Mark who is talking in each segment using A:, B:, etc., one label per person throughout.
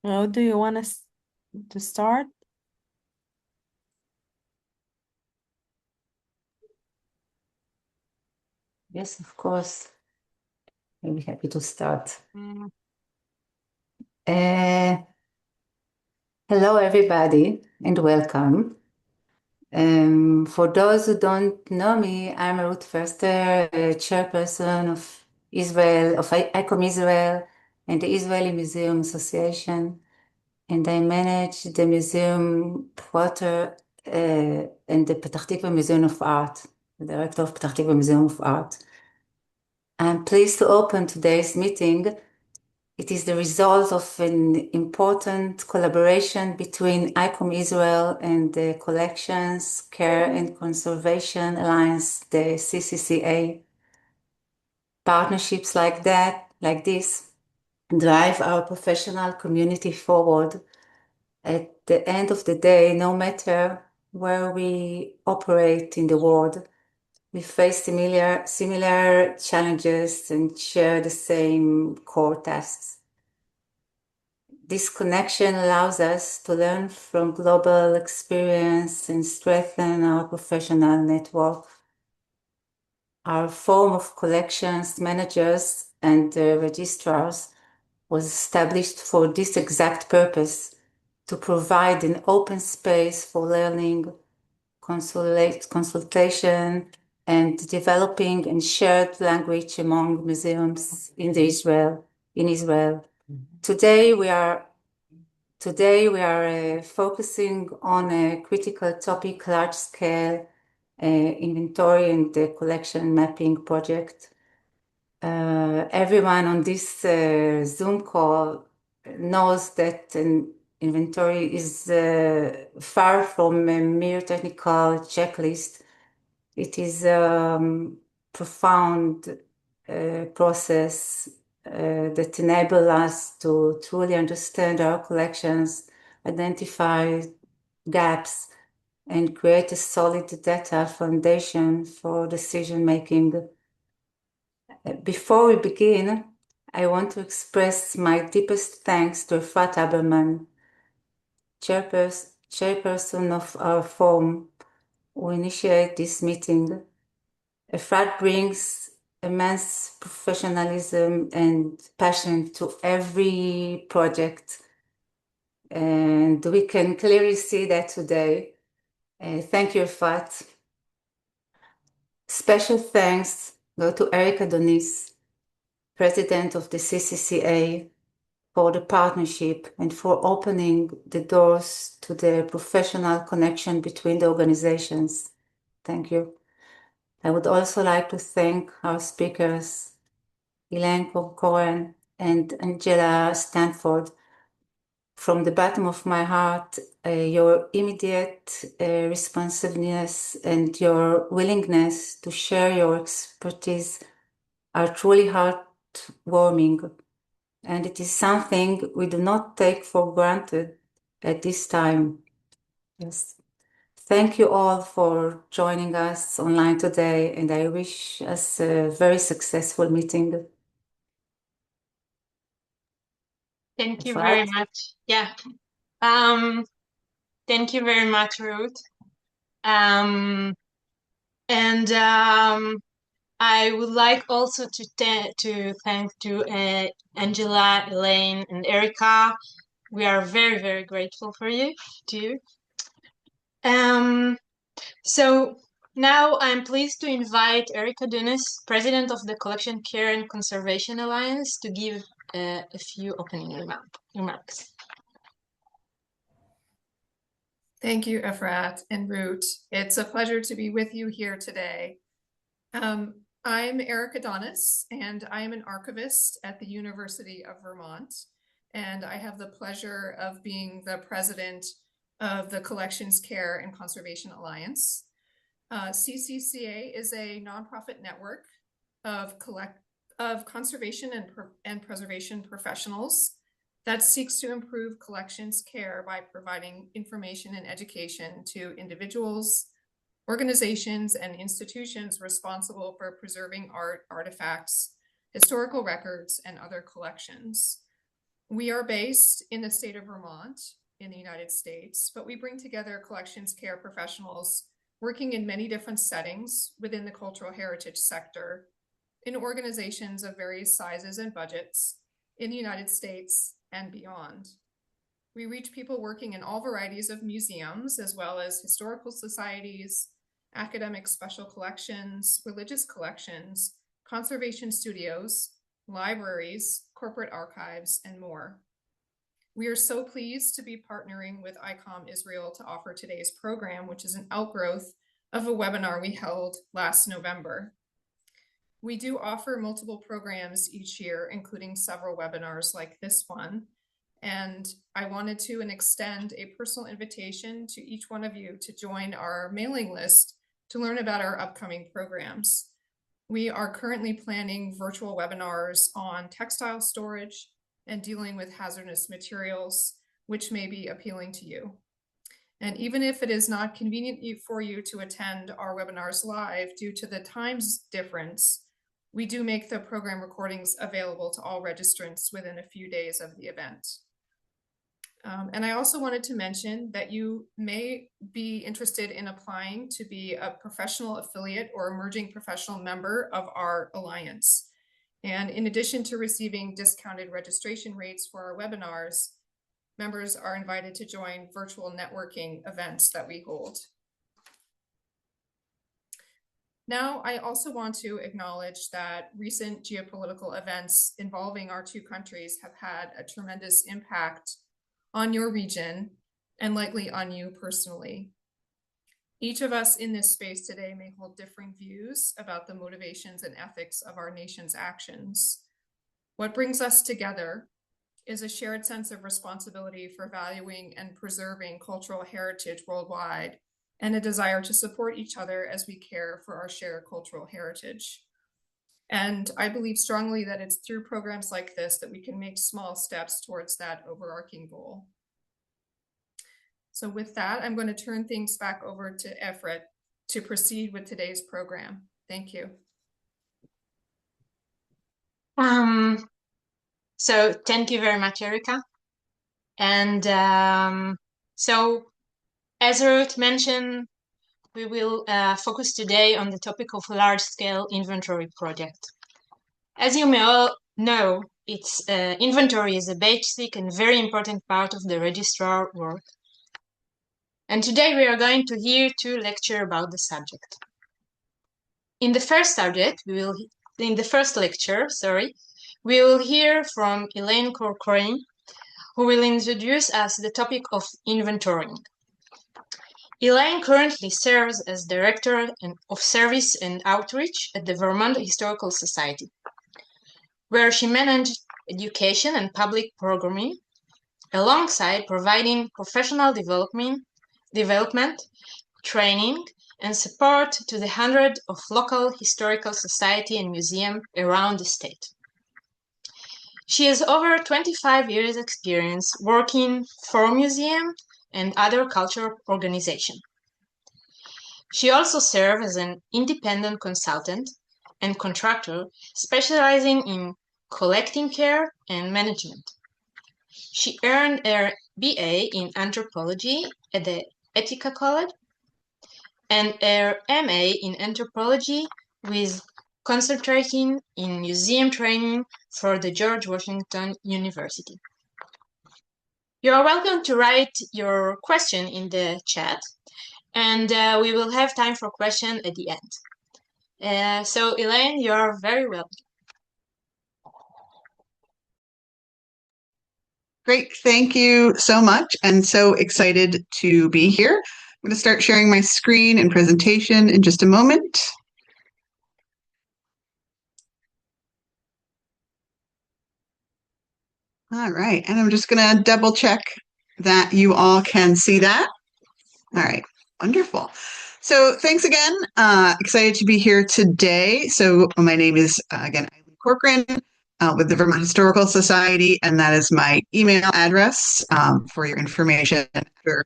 A: How do you want us to start?
B: Yes, of course. I'll be happy to start. Hello, everybody, and welcome. For those who don't know me, I'm Ruth Förster, chairperson of Israel, of ICOM Israel and the Israeli Museum Association, and I manage the museum quarter and the Petah Tikva Museum of Art, the director of Petah Tikva Museum of Art. I'm pleased to open today's meeting. It is the result of an important collaboration between ICOM Israel and the Collections, Care and Conservation Alliance, the CCCA. Partnerships like this, drive our professional community forward. At the end of the day, no matter where we operate in the world, we face similar challenges and share the same core tasks. This connection allows us to learn from global experience and strengthen our professional network. Our Forum of Collections Managers and Registrars was established for this exact purpose, to provide an open space for learning, consultation, and developing and shared language among museums in Israel. Today we are focusing on a critical topic, large-scale inventory and collection mapping project. Everyone on this Zoom call knows that an inventory is far from a mere technical checklist. It is a profound process that enables us to truly understand our collections, identify gaps, and create a solid data foundation for decision making. Before we begin, I want to express my deepest thanks to Efrat Haberman, chairperson of our forum, who initiated this meeting. Efrat brings immense professionalism and passion to every project, and we can clearly see that today. Thank you, Efrat. Special thanks go to Eric Adonis, president of the CCCA, for the partnership and for opening the doors to the professional connection between the organizations. Thank you. I would also like to thank our speakers, Eileen Corcoran and Angela Stanford. From the bottom of my heart, your immediate responsiveness and your willingness to share your expertise are truly heartwarming, and it is something we do not take for granted at this time. Yes. Thank you all for joining us online today, and I wish us a very successful meeting.
C: Thank you very much. Yeah. Thank you very much, Ruth. I would like also to thank Angela, Elaine, and Erica. We are very, very grateful for you, too. So now I'm pleased to invite Erica Dunis, President of the Collection Care and Conservation Alliance, to give a few opening remarks.
D: Thank you, Efrat and Ruth. It's a pleasure to be with you here today. I'm Erica Donis, and I am an archivist at the University of Vermont, and I have the pleasure of being the president of the Collections Care and Conservation Alliance. CCCA is a nonprofit network of conservation and preservation professionals that seeks to improve collections care by providing information and education to individuals, organizations, and institutions responsible for preserving art, artifacts, historical records, and other collections. We are based in the state of Vermont in the United States, but we bring together collections care professionals working in many different settings within the cultural heritage sector in organizations of various sizes and budgets in the United States and beyond. We reach people working in all varieties of museums, as well as historical societies, academic special collections, religious collections, conservation studios, libraries, corporate archives, and more. We are so pleased to be partnering with ICOM Israel to offer today's program, which is an outgrowth of a webinar we held last November. We do offer multiple programs each year, including several webinars like this one. And I wanted to extend a personal invitation to each one of you to join our mailing list to learn about our upcoming programs. We are currently planning virtual webinars on textile storage and dealing with hazardous materials, which may be appealing to you. And even if it is not convenient for you to attend our webinars live due to the times difference, we do make the program recordings available to all registrants within a few days of the event. And I also wanted to mention that you may be interested in applying to be a professional affiliate or emerging professional member of our alliance. And in addition to receiving discounted registration rates for our webinars, members are invited to join virtual networking events that we hold. Now, I also want to acknowledge that recent geopolitical events involving our two countries have had a tremendous impact on your region and likely on you personally. Each of us in this space today may hold differing views about the motivations and ethics of our nation's actions. What brings us together is a shared sense of responsibility for valuing and preserving cultural heritage worldwide, and a desire to support each other as we care for our shared cultural heritage. And I believe strongly that it's through programs like this that we can make small steps towards that overarching goal. So with that, I'm going to turn things back over to Efrat to proceed with today's program. Thank you.
C: So thank you very much, Erica. And so as Ruth mentioned, we will focus today on the topic of large-scale inventory project. As you may all know, inventory is a basic and very important part of the registrar work. And today we are going to hear two lectures about the subject. In the first lecture, we will hear from Eileen Corcoran, who will introduce us the topic of inventorying. Eileen currently serves as Director of Service and Outreach at the Vermont Historical Society, where she managed education and public programming, alongside providing professional development, training, and support to the hundreds of local historical society and museums around the state. She has over 25 years experience working for museums and other cultural organizations. She also serves as an independent consultant and contractor specializing in collecting care and management. She earned her BA in anthropology at the Ethica College and her MA in anthropology with concentrating in museum training for the George Washington University. You are welcome to write your question in the chat, and we will have time for questions at the end. So Eileen, you are very welcome.
E: Great, thank you so much, and so excited to be here. I'm going to start sharing my screen and presentation in just a moment. All right, and I'm just going to double check that you all can see that. All right, wonderful. So thanks again. Excited to be here today. So my name is, again, Eileen Corcoran with the Vermont Historical Society, and that is my email address for your information for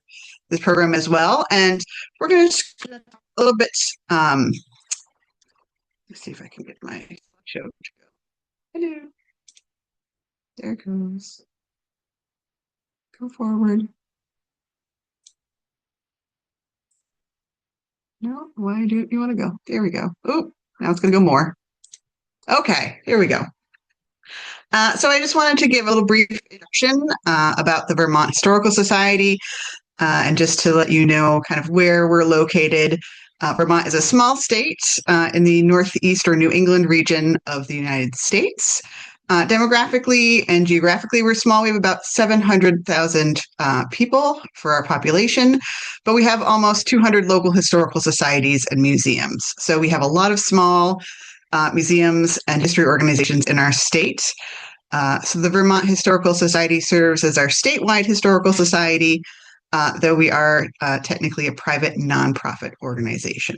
E: this program as well. And we're going to talk a little bit, let's see if I can get my show to go. Hello. There it goes. Go forward. No, why do you want to go? There we go. Oh, now it's going to go more. Okay, here we go. So I just wanted to give a little brief introduction about the Vermont Historical Society, and just to let you know kind of where we're located. Vermont is a small state in the northeast or New England region of the United States. Demographically and geographically, we're small. We have about 700,000 people for our population, but we have almost 200 local historical societies and museums. So we have a lot of small museums and history organizations in our state. So the Vermont Historical Society serves as our statewide historical society, though we are technically a private nonprofit organization.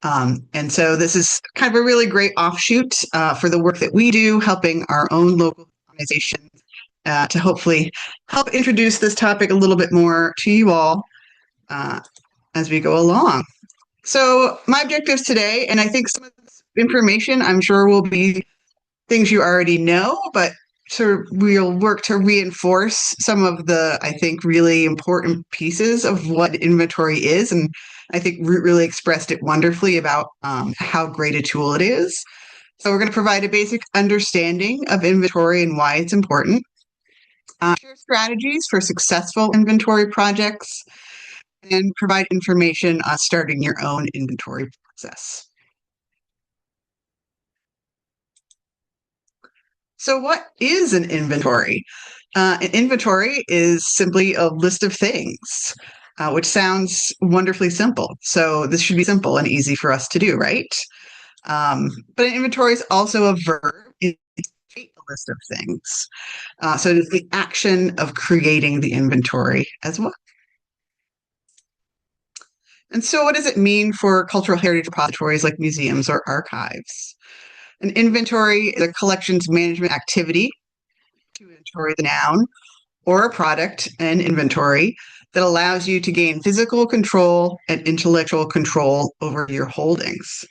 E: And so this is kind of a really great offshoot for the work that we do, helping our own local organizations to hopefully help introduce this topic a little bit more to you all as we go along. So my objectives today, and I think some of this information I'm sure will be things you already know, but sort of we'll work to reinforce some of the, I think, really important pieces of what inventory is. And I think Root really expressed it wonderfully about how great a tool it is. So we're going to provide a basic understanding of inventory and why it's important. Share strategies for successful inventory projects, and provide information on starting your own inventory process. So what is an inventory? An inventory is simply a list of things, which sounds wonderfully simple. So this should be simple and easy for us to do, right? But an inventory is also a verb. It's a list of things. So it is the action of creating the inventory as well. And so what does it mean for cultural heritage repositories like museums or archives? An inventory is a collections management activity to inventory the noun or a product, an inventory, that allows you to gain physical control and intellectual control over your holdings.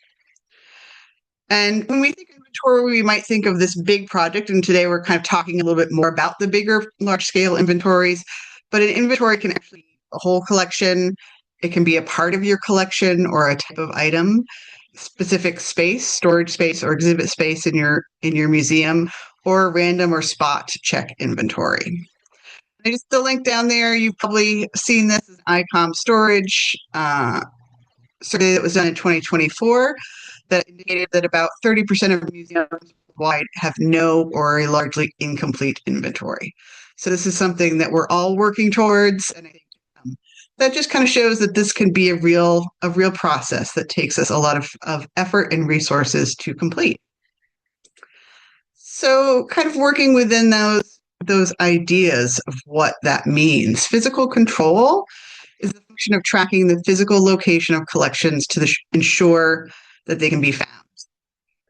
E: And when we think inventory, we might think of this big project, and today we're kind of talking a little bit more about the bigger, large-scale inventories, but an inventory can actually be a whole collection. It can be a part of your collection or a type of item, specific space, storage space, or exhibit space in your museum, or random or spot check inventory. I just the link down there. You've probably seen this as ICOM storage survey that was done in 2024 that indicated that about 30% of museums worldwide have no or a largely incomplete inventory. So this is something that we're all working towards, and I think that just kind of shows that this can be a real process that takes us a lot of effort and resources to complete. So kind of working within those ideas of what that means. Physical control is the function of tracking the physical location of collections to ensure that they can be found.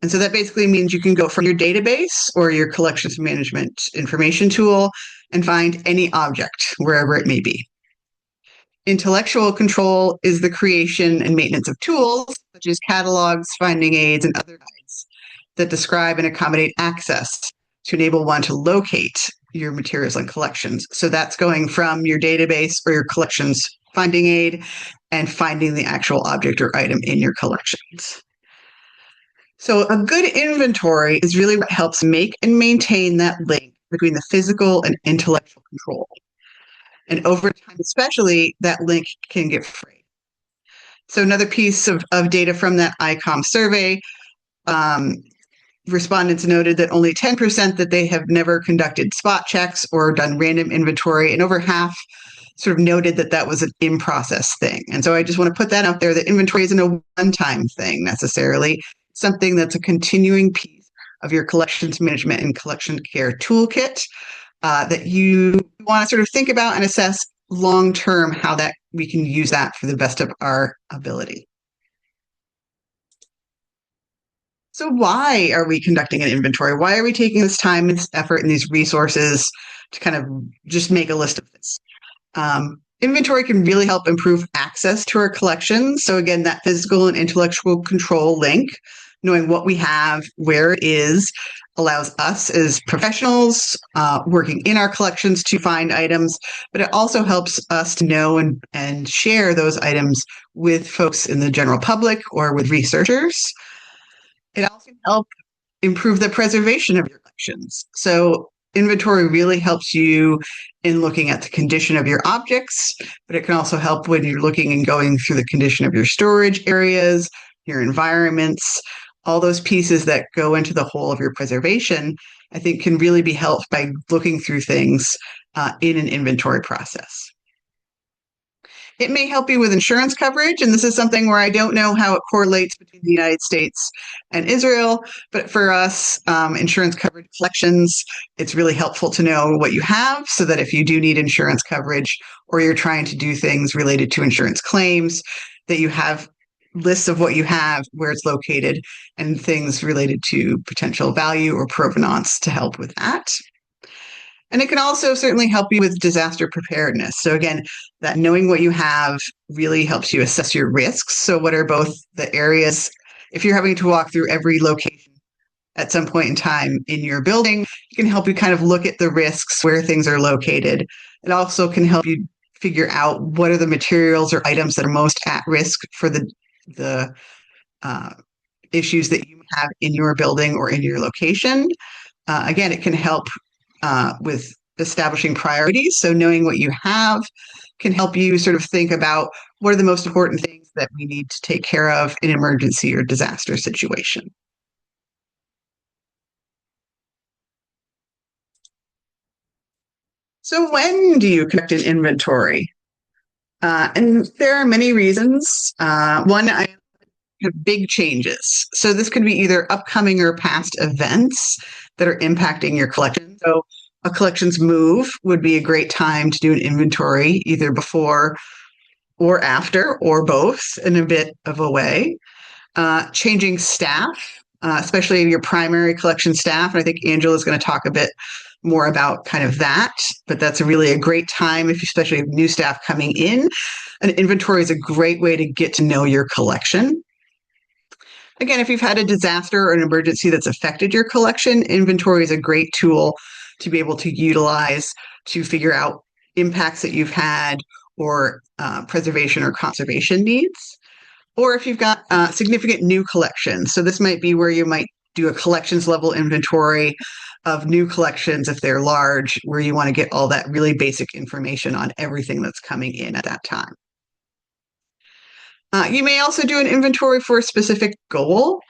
E: And so that basically means you can go from your database or your collections management information tool and find any object wherever it may be. Intellectual control is the creation and maintenance of tools, such as catalogs, finding aids, and other guides that describe and accommodate access to enable one to locate your materials and collections. So that's going from your database or your collections finding aid and finding the actual object or item in your collections. So a good inventory is really what helps make and maintain that link between the physical and intellectual control. And over time, especially, that link can get frayed. So another piece of data from that ICOM survey, respondents noted that only 10% that they have never conducted spot checks or done random inventory, and over half sort of noted that that was an in-process thing. And so I just want to put that out there, that inventory isn't a one-time thing necessarily, something that's a continuing piece of your collections management and collection care toolkit that you want to sort of think about and assess long-term how that we can use that for the best of our ability. So why are we conducting an inventory? Why are we taking this time and this effort and these resources to kind of just make a list of this? Inventory can really help improve access to our collections. So again, that physical and intellectual control link, knowing what we have, where it is, allows us as professionals working in our collections to find items, but it also helps us to know and share those items with folks in the general public or with researchers. It also can help improve the preservation of your collections. So inventory really helps you in looking at the condition of your objects, but it can also help when you're looking and going through the condition of your storage areas, your environments, all those pieces that go into the whole of your preservation, I think can really be helped by looking through things in an inventory process. It may help you with insurance coverage, and this is something where I don't know how it correlates between the United States and Israel, but for us, insurance coverage collections, it's really helpful to know what you have so that if you do need insurance coverage or you're trying to do things related to insurance claims, that you have lists of what you have, where it's located, and things related to potential value or provenance to help with that. And it can also certainly help you with disaster preparedness. So again, that knowing what you have really helps you assess your risks. So what are both the areas, if you're having to walk through every location at some point in time in your building, it can help you kind of look at the risks, where things are located. It also can help you figure out what are the materials or items that are most at risk for the issues that you have in your building or in your location. Again, it can help with establishing priorities. So knowing what you have can help you sort of think about what are the most important things that we need to take care of in an emergency or disaster situation. So when do you conduct an inventory? And there are many reasons. One, I have big changes. So this could be either upcoming or past events that are impacting your collection. So a collection's move would be a great time to do an inventory, either before or after, or both in a bit of a way. Changing staff, especially your primary collection staff. And I think Angela is going to talk a bit more about kind of that, but that's really a great time, if especially if new staff coming in. An inventory is a great way to get to know your collection. Again, if you've had a disaster or an emergency that's affected your collection, inventory is a great tool to be able to utilize to figure out impacts that you've had or preservation or conservation needs. Or if you've got significant new collections. So this might be where you might do a collections level inventory of new collections if they're large, where you want to get all that really basic information on everything that's coming in at that time. You may also do an inventory for a specific goal.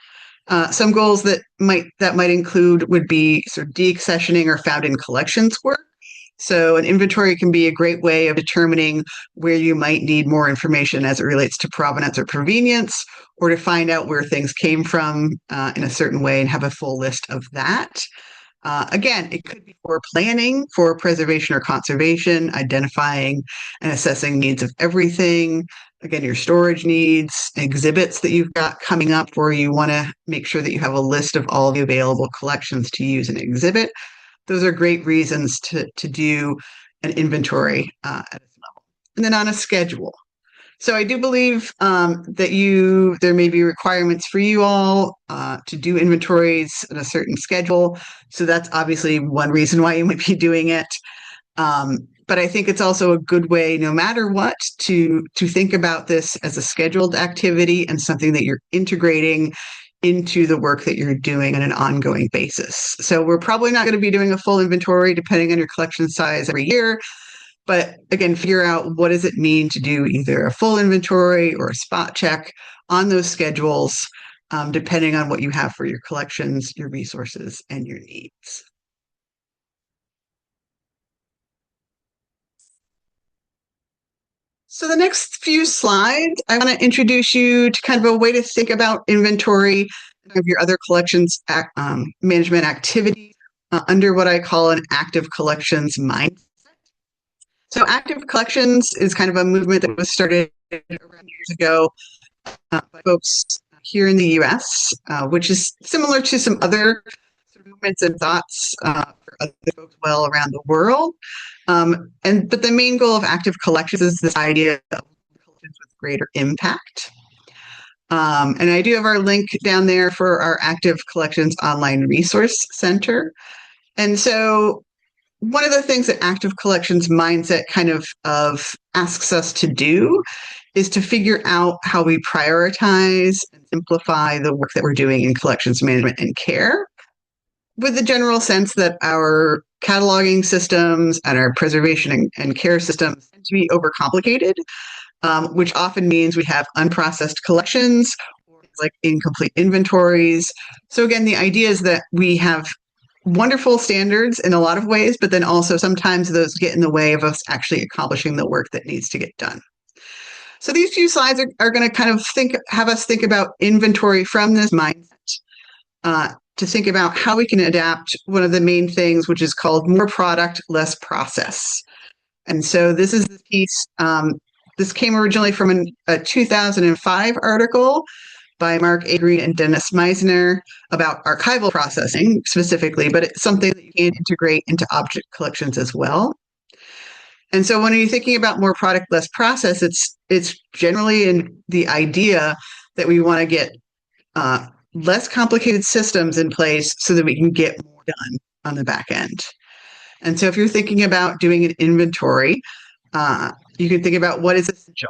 E: Some goals that might include would be sort of deaccessioning or found in collections work. So an inventory can be a great way of determining where you might need more information as it relates to provenance or provenience, or to find out where things came from in a certain way and have a full list of that. Again, it could be for planning, for preservation or conservation, identifying and assessing needs of everything. Again, your storage needs, exhibits that you've got coming up where you want to make sure that you have a list of all the available collections to use in an exhibit. Those are great reasons to do an inventory at this level. And then on a schedule. So I do believe that there may be requirements for you all to do inventories in a certain schedule. So that's obviously one reason why you might be doing it. But I think it's also a good way, no matter what, to think about this as a scheduled activity and something that you're integrating into the work that you're doing on an ongoing basis. So we're probably not going to be doing a full inventory depending on your collection size every year. But again, figure out what does it mean to do either a full inventory or a spot check on those schedules, depending on what you have for your collections, your resources, and your needs. So the next few slides, I want to introduce you to kind of a way to think about inventory of your other collections management activities under what I call an active collections mindset. So active collections is kind of a movement that was started around years ago by folks here in the US, which is similar to some other movements and thoughts for other folks well around the world. But the main goal of active collections is this idea of collections with greater impact. And I do have our link down there for our Active Collections Online Resource Center. And so one of the things that Active Collections Mindset kind of asks us to do is to figure out how we prioritize and simplify the work that we're doing in collections management and care, with the general sense that our cataloging systems and our preservation and care systems tend to be overcomplicated, which often means we have unprocessed collections, or like incomplete inventories. So again, the idea is that we have wonderful standards in a lot of ways, but then also sometimes those get in the way of us actually accomplishing the work that needs to get done. So these few slides are going to kind of have us think about inventory from this mindset, to think about how we can adapt one of the main things, which is called more product, less process. And so this is the piece, this came originally from a 2005 article by Mark A. Green and Dennis Meisner about archival processing specifically, but it's something that you can integrate into object collections as well. And so when you're thinking about more product, less process, it's generally in the idea that we want to get less complicated systems in place so that we can get more done on the back end. And so if you're thinking about doing an inventory, you can think about what is essential.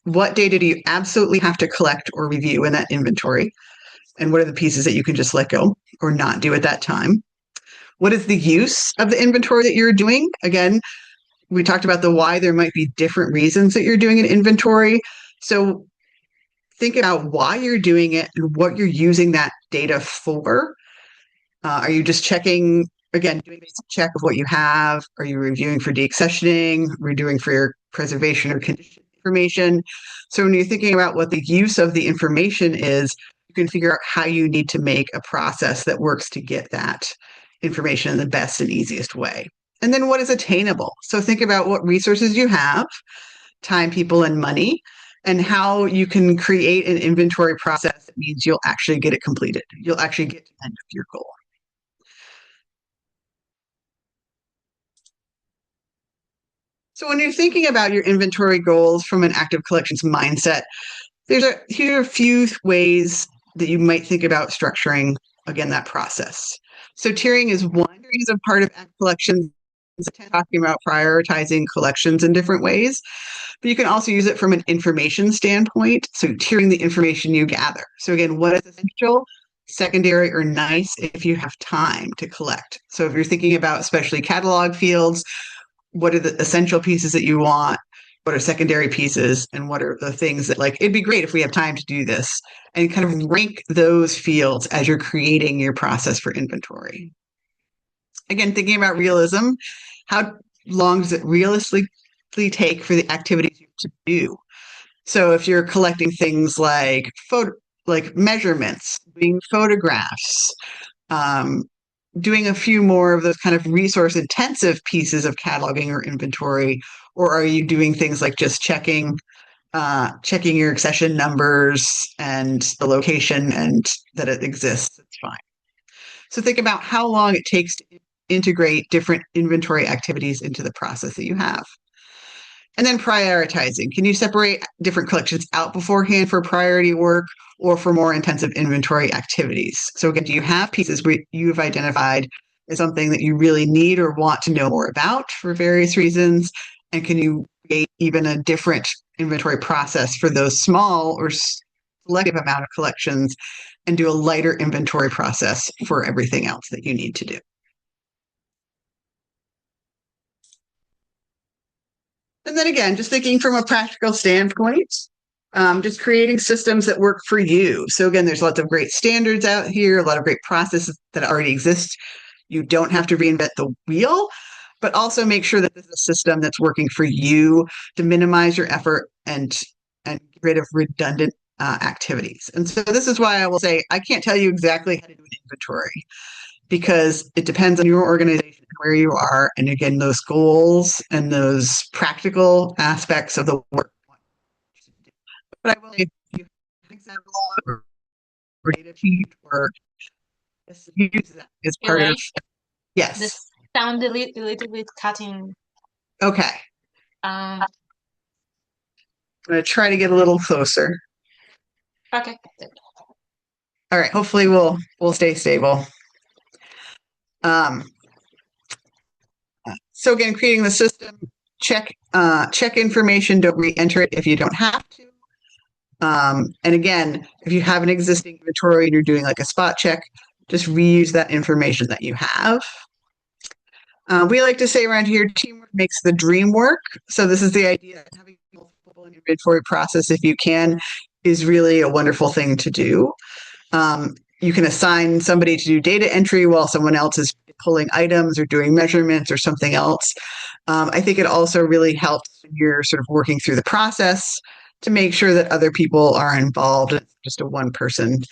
E: What data do you absolutely have to collect or review in that inventory? And what are the pieces that you can just let go or not do at that time? What is the use of the inventory that you're doing? Again, we talked about the why. There might be different reasons that you're doing an inventory. So think about why you're doing it and what you're using that data for. Are you just checking, again, doing a basic check of what you have? Are you reviewing for deaccessioning? Reviewing for your preservation or condition information? So when you're thinking about what the use of the information is, you can figure out how you need to make a process that works to get that information in the best and easiest way. And then what is attainable? So think about what resources you have, time, people, and money, and how you can create an inventory process that means you'll actually get it completed. You'll actually get to the end of your goal. So when you're thinking about your inventory goals from an active collections mindset, here are a few ways that you might think about structuring, again, that process. So tiering is one reason part of active collections, talking about prioritizing collections in different ways, but you can also use it from an information standpoint. So tiering the information you gather. So again, what is essential, secondary, or nice if you have time to collect. So if you're thinking about especially catalog fields, what are the essential pieces that you want? What are secondary pieces? And what are the things that, like, it'd be great if we have time to do this, and kind of rank those fields as you're creating your process for inventory. Again, thinking about realism, how long does it realistically take for the activities to do? So if you're collecting things like measurements, doing photographs, doing a few more of those kind of resource intensive pieces of cataloging or inventory, or are you doing things like just checking your accession numbers and the location and that it exists? It's fine. So think about how long it takes to integrate different inventory activities into the process that you have. And then prioritizing. Can you separate different collections out beforehand for priority work or for more intensive inventory activities? So again, do you have pieces where you've identified as something that you really need or want to know more about for various reasons? And can you create even a different inventory process for those small or selective amount of collections and do a lighter inventory process for everything else that you need to do? And then again, just thinking from a practical standpoint, just creating systems that work for you. So again, there's lots of great standards out here, a lot of great processes that already exist. You don't have to reinvent the wheel, but also make sure that this is a system that's working for you to minimize your effort and get rid of redundant activities. And so this is why I will say, I can't tell you exactly how to do an inventory, because it depends on your organization and where you are. And again, those goals and those practical aspects of the work. But I will, if you have an example or data sheet or use that as part of, yes.
C: The sound a little bit cutting.
E: Okay. I'm going to try to get a little closer.
C: Okay.
E: All right. Hopefully we'll stay stable. So again, creating the system, check information, don't re-enter it if you don't have to. And again, if you have an existing inventory and you're doing like a spot check, just reuse that information that you have. We like to say around here, teamwork makes the dream work. So this is the idea of having multiple inventory process, if you can, is really a wonderful thing to do. You can assign somebody to do data entry while someone else is pulling items or doing measurements or something else. I think it also really helps when you're sort of working through the process to make sure that other people are involved. It's just a one-person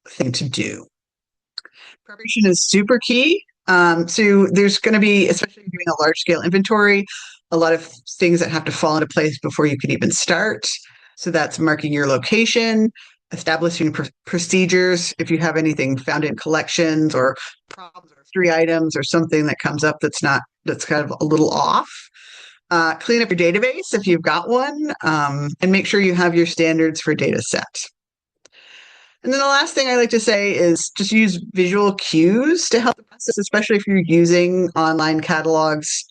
E: thing to do. Preparation is super key. So there's going to be, especially doing a large-scale inventory, a lot of things that have to fall into place before you can even start. So that's marking your location, establishing procedures. If you have anything found in collections or problems or 3 items or something that comes up that's kind of a little off. Clean up your database if you've got one, and make sure you have your standards for data set. And then the last thing I like to say is just use visual cues to help the process, especially if you're using online catalogs.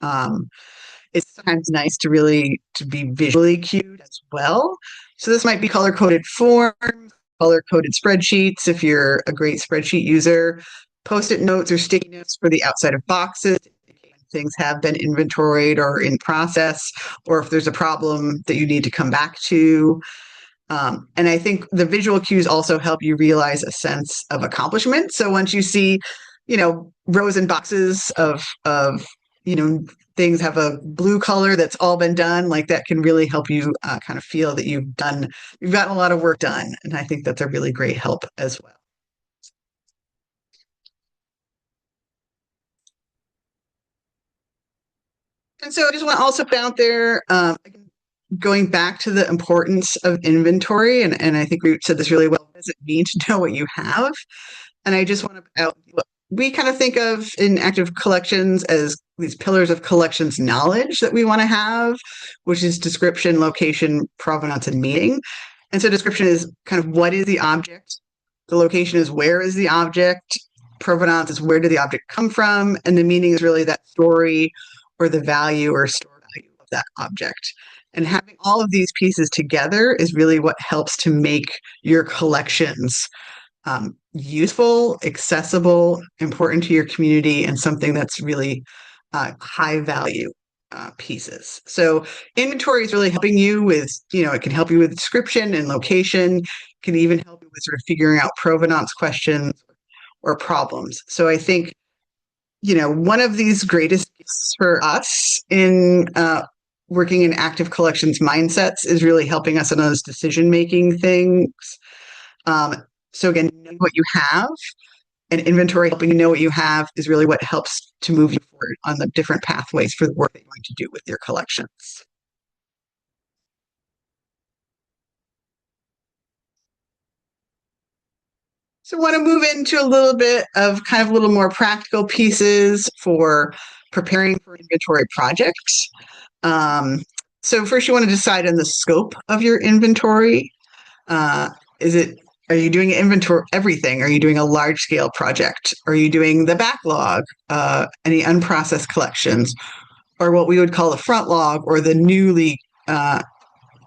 E: It's sometimes nice to be visually cued as well. So this might be color-coded forms, color-coded spreadsheets if you're a great spreadsheet user, Post-it notes or sticky notes for the outside of boxes, things have been inventoried or in process, or if there's a problem that you need to come back to. And I think the visual cues also help you realize a sense of accomplishment. So once you see, rows and boxes of things have a blue color that's all been done, like that can really help you kind of feel that you've gotten a lot of work done. And I think that's a really great help as well. And so I just want to also put out there, going back to the importance of inventory, and I think we said this really well, what does it mean to know what you have? And I just want to put out, we kind of think of in active collections as these pillars of collections knowledge that we want to have, which is description, location, provenance, and meaning. And so description is kind of what is the object, the location is where is the object, provenance is where did the object come from, and the meaning is really that story or the value or store value of that object. And having all of these pieces together is really what helps to make your collections useful, accessible, important to your community, and something that's really high value pieces. So inventory is really helping you with, it can help you with description and location, can even help you with sort of figuring out provenance questions or problems. So I think, one of these greatest gifts for us in working in active collections mindsets is really helping us in those decision-making things. So again, knowing what you have and inventory helping you know what you have is really what helps to move you forward on the different pathways for the work that you're going to do with your collections. So I want to move into a little bit of kind of a little more practical pieces for preparing for inventory projects. So first you want to decide on the scope of your inventory. Are you doing inventory everything? Are you doing a large scale project? Are you doing the backlog, any unprocessed collections, or what we would call the front log or the newly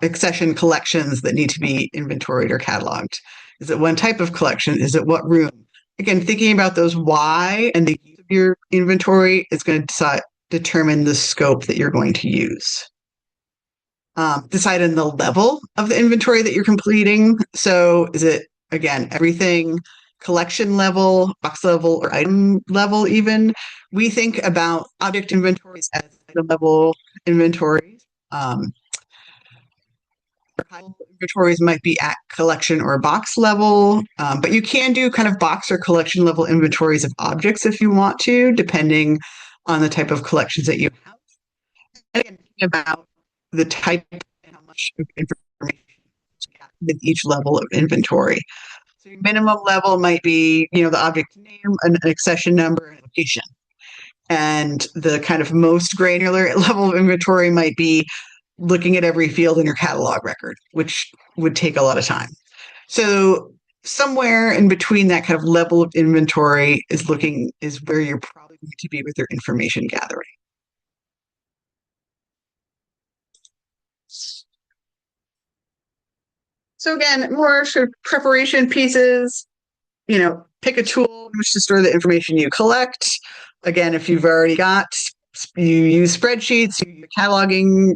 E: accession collections that need to be inventoried or cataloged? Is it one type of collection? Is it what room? Again, thinking about those why and the use of your inventory is going to determine the scope that you're going to use. Decide on the level of the inventory that you're completing. So is it, again, everything collection level, box level, or item level even? We think about object inventories as item level inventories. Inventories might be at collection or box level, but you can do kind of box or collection level inventories of objects if you want to, depending on the type of collections that you have. And again, thinking about the type and how much information with each level of inventory. So your minimum level might be, the object name, an accession number, and location. And the kind of most granular level of inventory might be looking at every field in your catalog record, which would take a lot of time. So somewhere in between that kind of level of inventory is where you're probably going to be with your information gathering. So again, more sort of preparation pieces, pick a tool in which to store the information you collect. Again, if you've already you use spreadsheets, you use a cataloging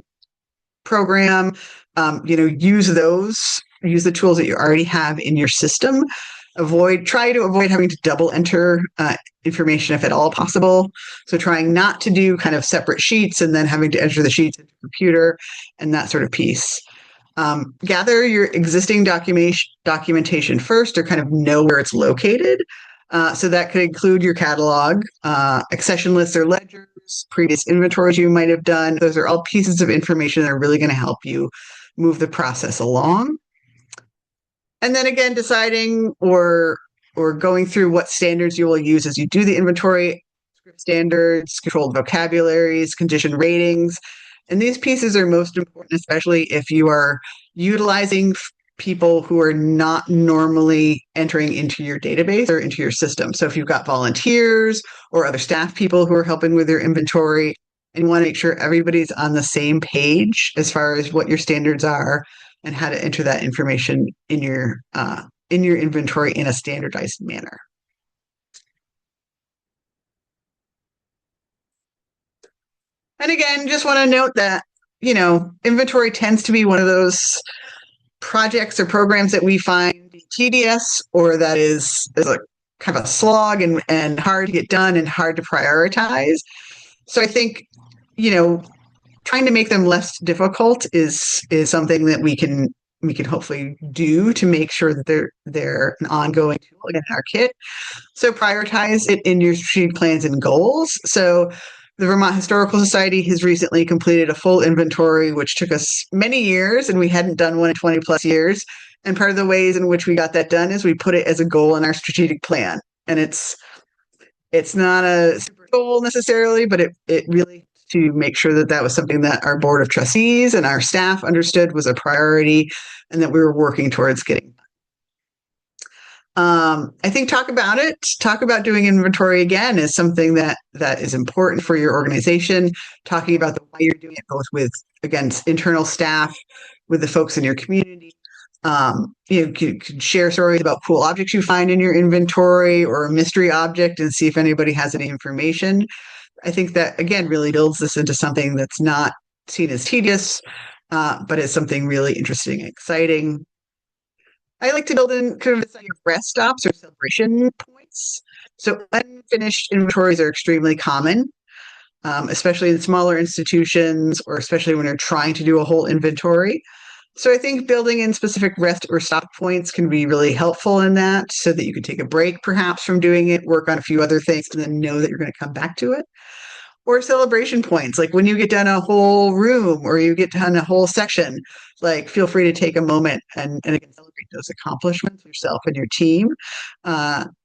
E: program, use the tools that you already have in your system. Try to avoid having to double enter information if at all possible. So trying not to do kind of separate sheets and then having to enter the sheets into the computer and that sort of piece. Gather your existing documentation first, or kind of know where it's located. So that could include your catalog, accession lists or ledgers, previous inventories you might have done. Those are all pieces of information that are really going to help you move the process along. And then again, deciding or going through what standards you will use as you do the inventory, script standards, controlled vocabularies, condition ratings. And these pieces are most important, especially if you are utilizing people who are not normally entering into your database or into your system. So if you've got volunteers or other staff people who are helping with your inventory, and you want to make sure everybody's on the same page as far as what your standards are and how to enter that information in your inventory in a standardized manner. And again, just want to note that, inventory tends to be one of those projects or programs that we find tedious, or that is a kind of a slog and hard to get done and hard to prioritize. So I think, trying to make them less difficult is something that we can hopefully do to make sure that they're an ongoing tool in our kit. So prioritize it in your strategic plans and goals. So the Vermont Historical Society has recently completed a full inventory, which took us many years, and we hadn't done one in 20 plus years. And part of the ways in which we got that done is we put it as a goal in our strategic plan. And it's not a super goal necessarily, but it really, to make sure that was something that our board of trustees and our staff understood was a priority and that we were working towards getting done. I think talk about doing inventory again is something that is important for your organization. Talking about the way you're doing it, both with, again, internal staff, with the folks in your community. You could share stories about cool objects you find in your inventory or a mystery object and see if anybody has any information. I think that, again, really builds this into something that's not seen as tedious, but is something really interesting and exciting. I like to build in kind of rest stops or celebration points. So unfinished inventories are extremely common, especially in smaller institutions, or especially when you're trying to do a whole inventory. So I think building in specific rest or stop points can be really helpful in that, so that you can take a break perhaps from doing it, work on a few other things, and then know that you're going to come back to it. Or celebration points, like when you get done a whole room or you get done a whole section, like feel free to take a moment and again, celebrate those accomplishments yourself and your team,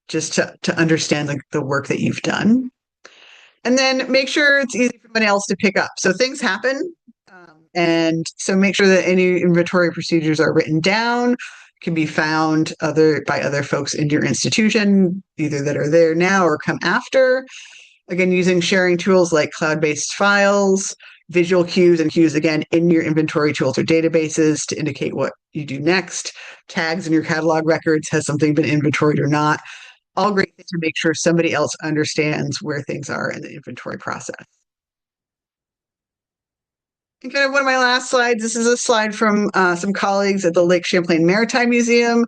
E: just to understand the work that you've done. And then make sure it's easy for someone else to pick up. So things happen. And so make sure that any inventory procedures are written down, can be found by other folks in your institution, either that are there now or come after. Again, using sharing tools like cloud-based files, visual cues and cues, again, in your inventory tools or databases to indicate what you do next. Tags in your catalog records, has something been inventoried or not. All great things to make sure somebody else understands where things are in the inventory process. And kind of one of my last slides, this is a slide from some colleagues at the Lake Champlain Maritime Museum.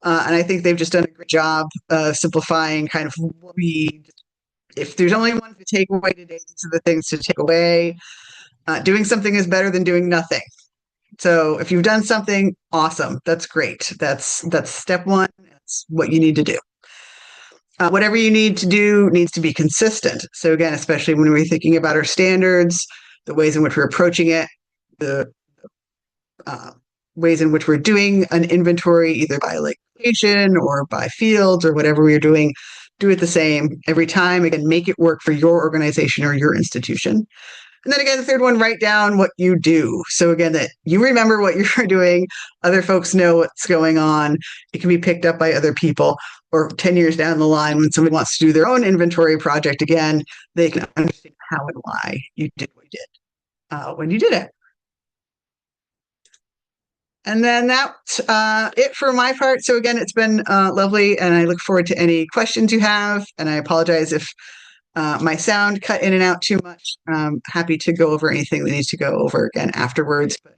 E: And I think they've just done a great job simplifying kind of what if there's only one to take away today, these are the things to take away. Doing something is better than doing nothing. So if you've done something, awesome. That's great. That's step one. That's what you need to do. Whatever you need to do needs to be consistent. So again, especially when we're thinking about our standards, the ways in which we're approaching it, the ways in which we're doing an inventory, either by location or by fields or whatever we're doing, do it the same every time. Again, make it work for your organization or your institution. And then again, the third one, write down what you do. So again, that you remember what you're doing, other folks know what's going on. It can be picked up by other people, or 10 years down the line when somebody wants to do their own inventory project again, they can understand how and why you did what you did when you did it. And then that's it for my part. So again, it's been lovely, and I look forward to any questions you have. And I apologize if my sound cut in and out too much. Happy to go over anything that needs to go over again afterwards. But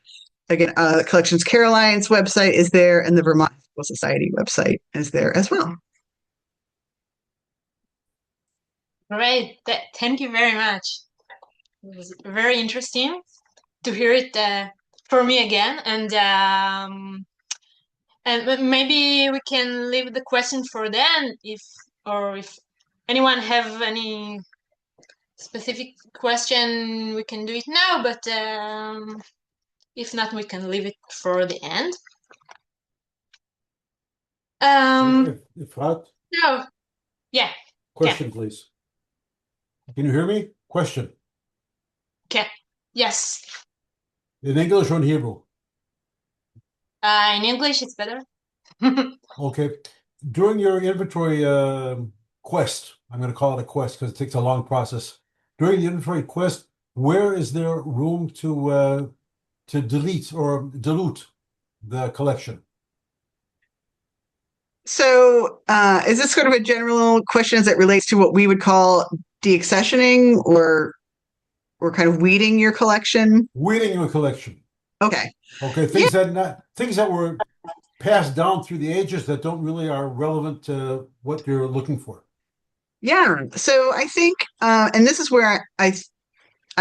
E: again, Collections Caroline's website is there, and the Vermont Historical Society website is there as well.
C: Great. Thank you very much. It was very interesting to hear it for me again. And maybe we can leave the question for then, if anyone have any specific question, we can do it now, but if not, we can leave it for the end.
F: Efrat?
C: So, yeah.
F: Question, please. Can you hear me? Question.
C: Okay. Yes.
F: In English or in Hebrew?
C: In English, it's better.
F: Okay. During your inventory quest, I'm going to call it a quest because it takes a long process. During the inventory quest, where is there room to delete or dilute the collection?
E: So is this sort of a general question as it relates to what we would call deaccessioning or kind of weeding your collection?
F: Weeding your collection.
E: Okay.
F: Okay. Things that were passed down through the ages that don't really are relevant to what you're looking for.
E: Yeah. So I think, and this is where I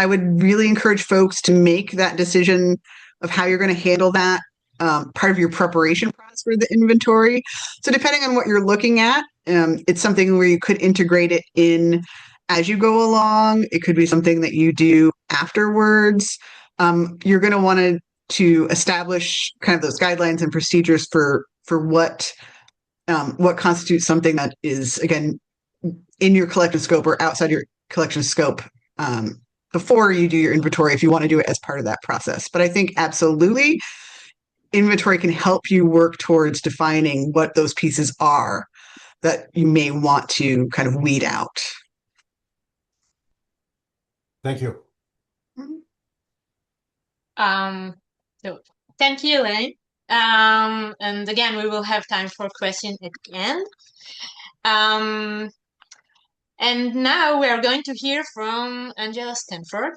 E: would really encourage folks to make that decision of how you're going to handle that part of your preparation process for the inventory. So depending on what you're looking at, it's something where you could integrate it in as you go along. It could be something that you do afterwards. You're going to want to establish kind of those guidelines and procedures for what constitutes something that is, again, in your collection scope or outside your collection scope before you do your inventory, if you want to do it as part of that process. But I think absolutely inventory can help you work towards defining what those pieces are that you may want to kind of weed out.
F: Thank you.
C: So thank you, Elaine. And again, we will have time for questions at the end. And now we are going to hear from Angela Stanford,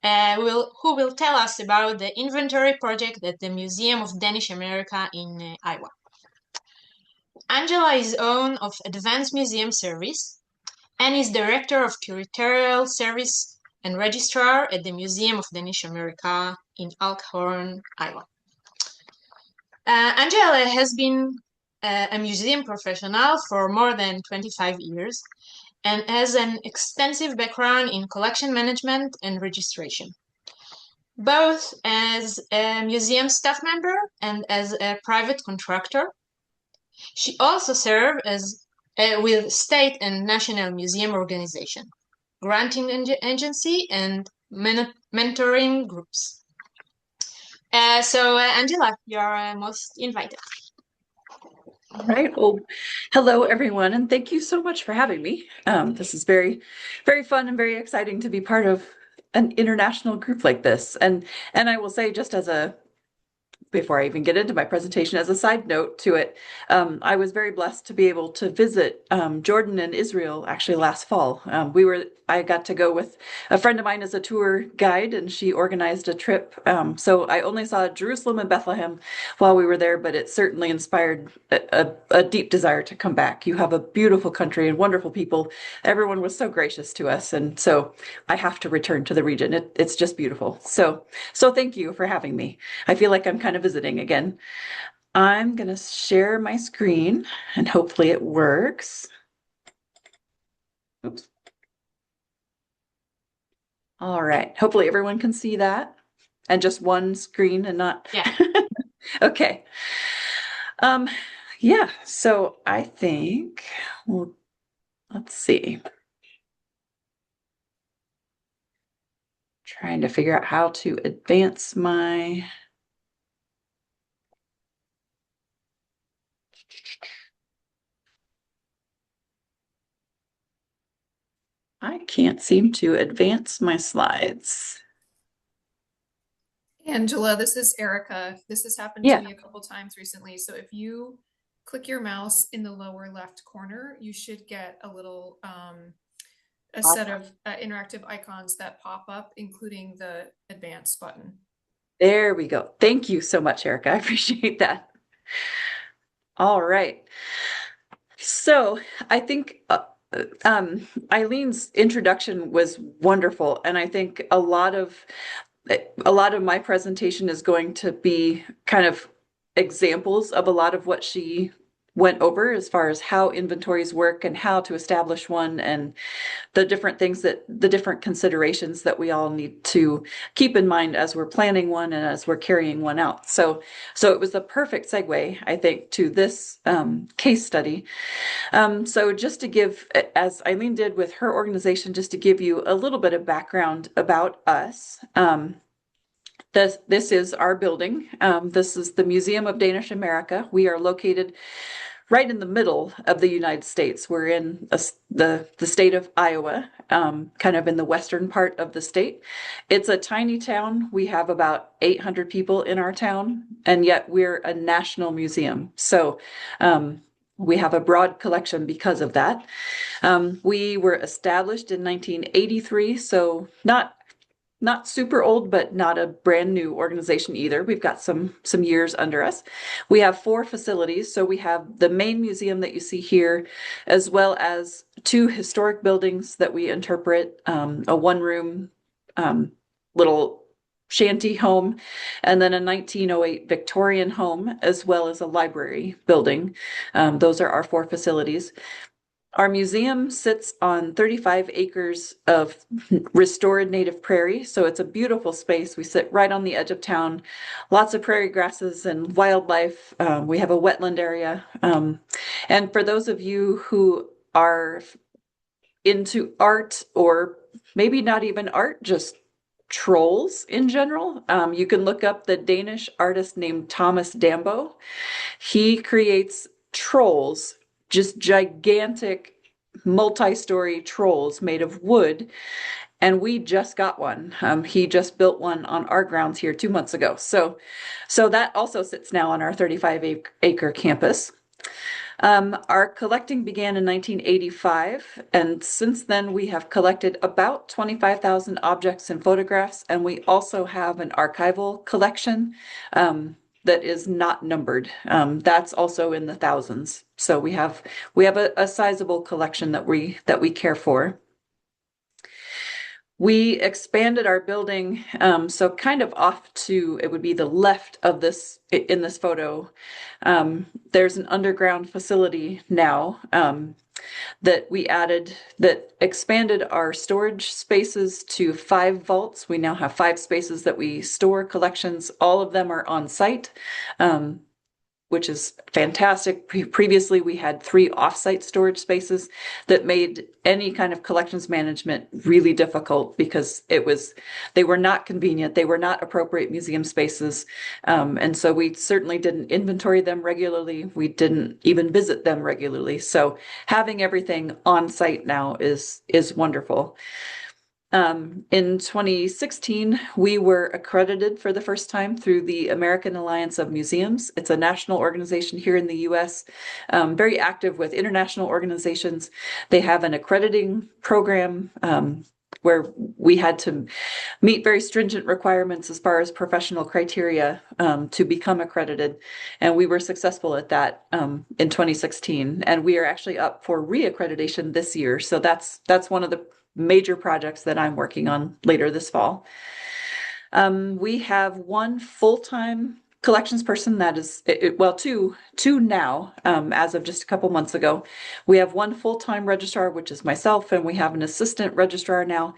C: who will tell us about the inventory project at the Museum of Danish America in Iowa. Angela is owner of Advanced Museum Service and is Director of Curatorial Service and Registrar at the Museum of Danish America in Elkhorn, Iowa. Angela has been a museum professional for more than 25 years and has an extensive background in collection management and registration, both as a museum staff member and as a private contractor. She also served as with state and national museum organization, granting agency, and mentoring groups. So Angela, you are most invited.
G: All right. Well, hello, everyone, and thank you so much for having me. This is very, very fun and very exciting to be part of an international group like this. And I will say, just as before I even get into my presentation, as a side note to it, I was very blessed to be able to visit Jordan and Israel actually last fall. I got to go with a friend of mine as a tour guide, and she organized a trip. So I only saw Jerusalem and Bethlehem while we were there, but it certainly inspired a deep desire to come back. You have a beautiful country and wonderful people. Everyone was so gracious to us, and so I have to return to the region. It's just beautiful. So thank you for having me. I feel like I'm kind of visiting again. I'm going to share my screen and hopefully it works. Oops. All right. Hopefully everyone can see that and just one screen and not.
C: Yeah.
G: Okay. Yeah. So I think, well, let's see. Trying to figure out how to advance my... I can't seem to advance my slides.
D: Angela, this is Erica. This has happened
G: Yeah.
D: to me a couple times recently. So if you click your mouse in the lower left corner, you should get a little a set of interactive icons that pop up, including the advance button.
G: There we go. Thank you so much, Erica. I appreciate that. All right. So I think Eileen's introduction was wonderful, and I think a lot of my presentation is going to be kind of examples of a lot of what she went over as far as how inventories work and how to establish one, and the different considerations that we all need to keep in mind as we're planning one and as we're carrying one out. So it was a perfect segue, I think, to this case study. So just to give, as Eileen did with her organization, just to give you a little bit of background about us. This is our building. This is the Museum of Danish America. We are located right in the middle of the United States. We're in the state of Iowa, kind of in the western part of the state. It's a tiny town. We have about 800 people in our town, and yet we're a national museum. So we have a broad collection because of that. We were established in 1983, so not super old, but not a brand new organization either. We've got some years under us. We have 4 facilities. So we have the main museum that you see here, as well as 2 historic buildings that we interpret, a 1-room little shanty home, and then a 1908 Victorian home, as well as a library building. Those are our 4 facilities. Our museum sits on 35 acres of restored native prairie, so it's a beautiful space. We sit right on the edge of town, lots of prairie grasses and wildlife. We have a wetland area. And for those of you who are into art, or maybe not even art, just trolls in general, you can look up the Danish artist named Thomas Dambo. He creates trolls, just gigantic multi-story trolls made of wood, and we just got one. He just built one on our grounds here 2 months ago. So that also sits now on our 35-acre campus. Our collecting began in 1985, and since then we have collected about 25,000 objects and photographs, and we also have an archival collection that is not numbered. That's also in the thousands. So we have a sizable collection that we care for. We expanded our building, so kind of off to, it would be the left of this, in this photo. There's an underground facility now that we added, that expanded our storage spaces to 5 vaults. We now have 5 spaces that we store collections. All of them are on site, which is fantastic. Previously, we had 3 off-site storage spaces that made any kind of collections management really difficult, because they were not convenient. They were not appropriate museum spaces. And so we certainly didn't inventory them regularly. We didn't even visit them regularly. So having everything on site now is wonderful. In 2016, we were accredited for the first time through the American Alliance of Museums. It's a national organization here in the US, very active with international organizations. They have an accrediting program where we had to meet very stringent requirements as far as professional criteria to become accredited. And we were successful at that in 2016. And we are actually up for reaccreditation this year. So that's one of the major projects that I'm working on later this fall. We have 1 full-time collections person, that is, well, two now, as of just a couple months ago. We have 1 full-time registrar, which is myself, and we have an assistant registrar now.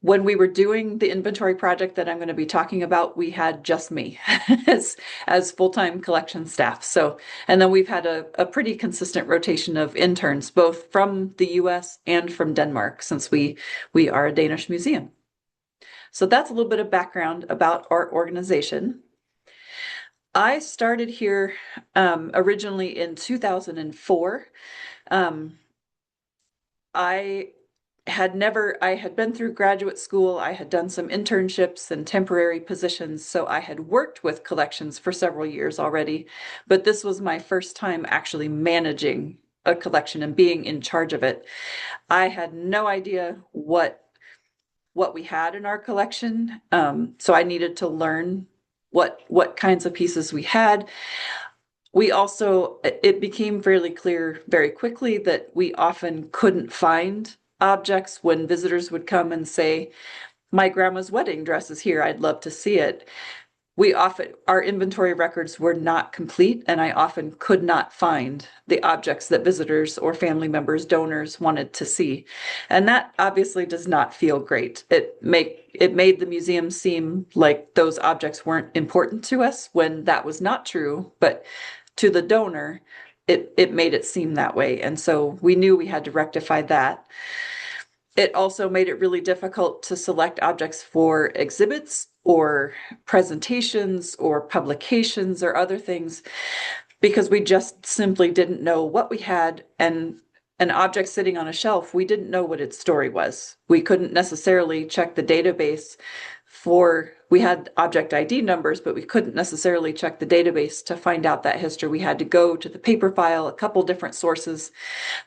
G: when we were doing the inventory project that I'm going to be talking about, we had just me as full-time collection staff. So, and then we've had a pretty consistent rotation of interns, both from the US and from Denmark, since we are a Danish museum. So that's a little bit of background about our organization. I started here originally in 2004. I had been through graduate school. I had done some internships and temporary positions. So I had worked with collections for several years already, but this was my first time actually managing a collection and being in charge of it. I had no idea what we had in our collection. So I needed to learn what kinds of pieces we had. It became fairly clear very quickly that we often couldn't find objects when visitors would come and say, my grandma's wedding dress is here, I'd love to see it. Our inventory records were not complete, and I often could not find the objects that visitors or family members, donors wanted to see. And that obviously does not feel great. It made the museum seem like those objects weren't important to us when that was not true, but to the donor, it made it seem that way. And so we knew we had to rectify that. It also made it really difficult to select objects for exhibits or presentations or publications or other things, because we just simply didn't know what we had. And an object sitting on a shelf, we didn't know what its story was. We couldn't necessarily check the database we had object ID numbers, but we couldn't necessarily check the database to find out that history. We had to go to the paper file, a couple different sources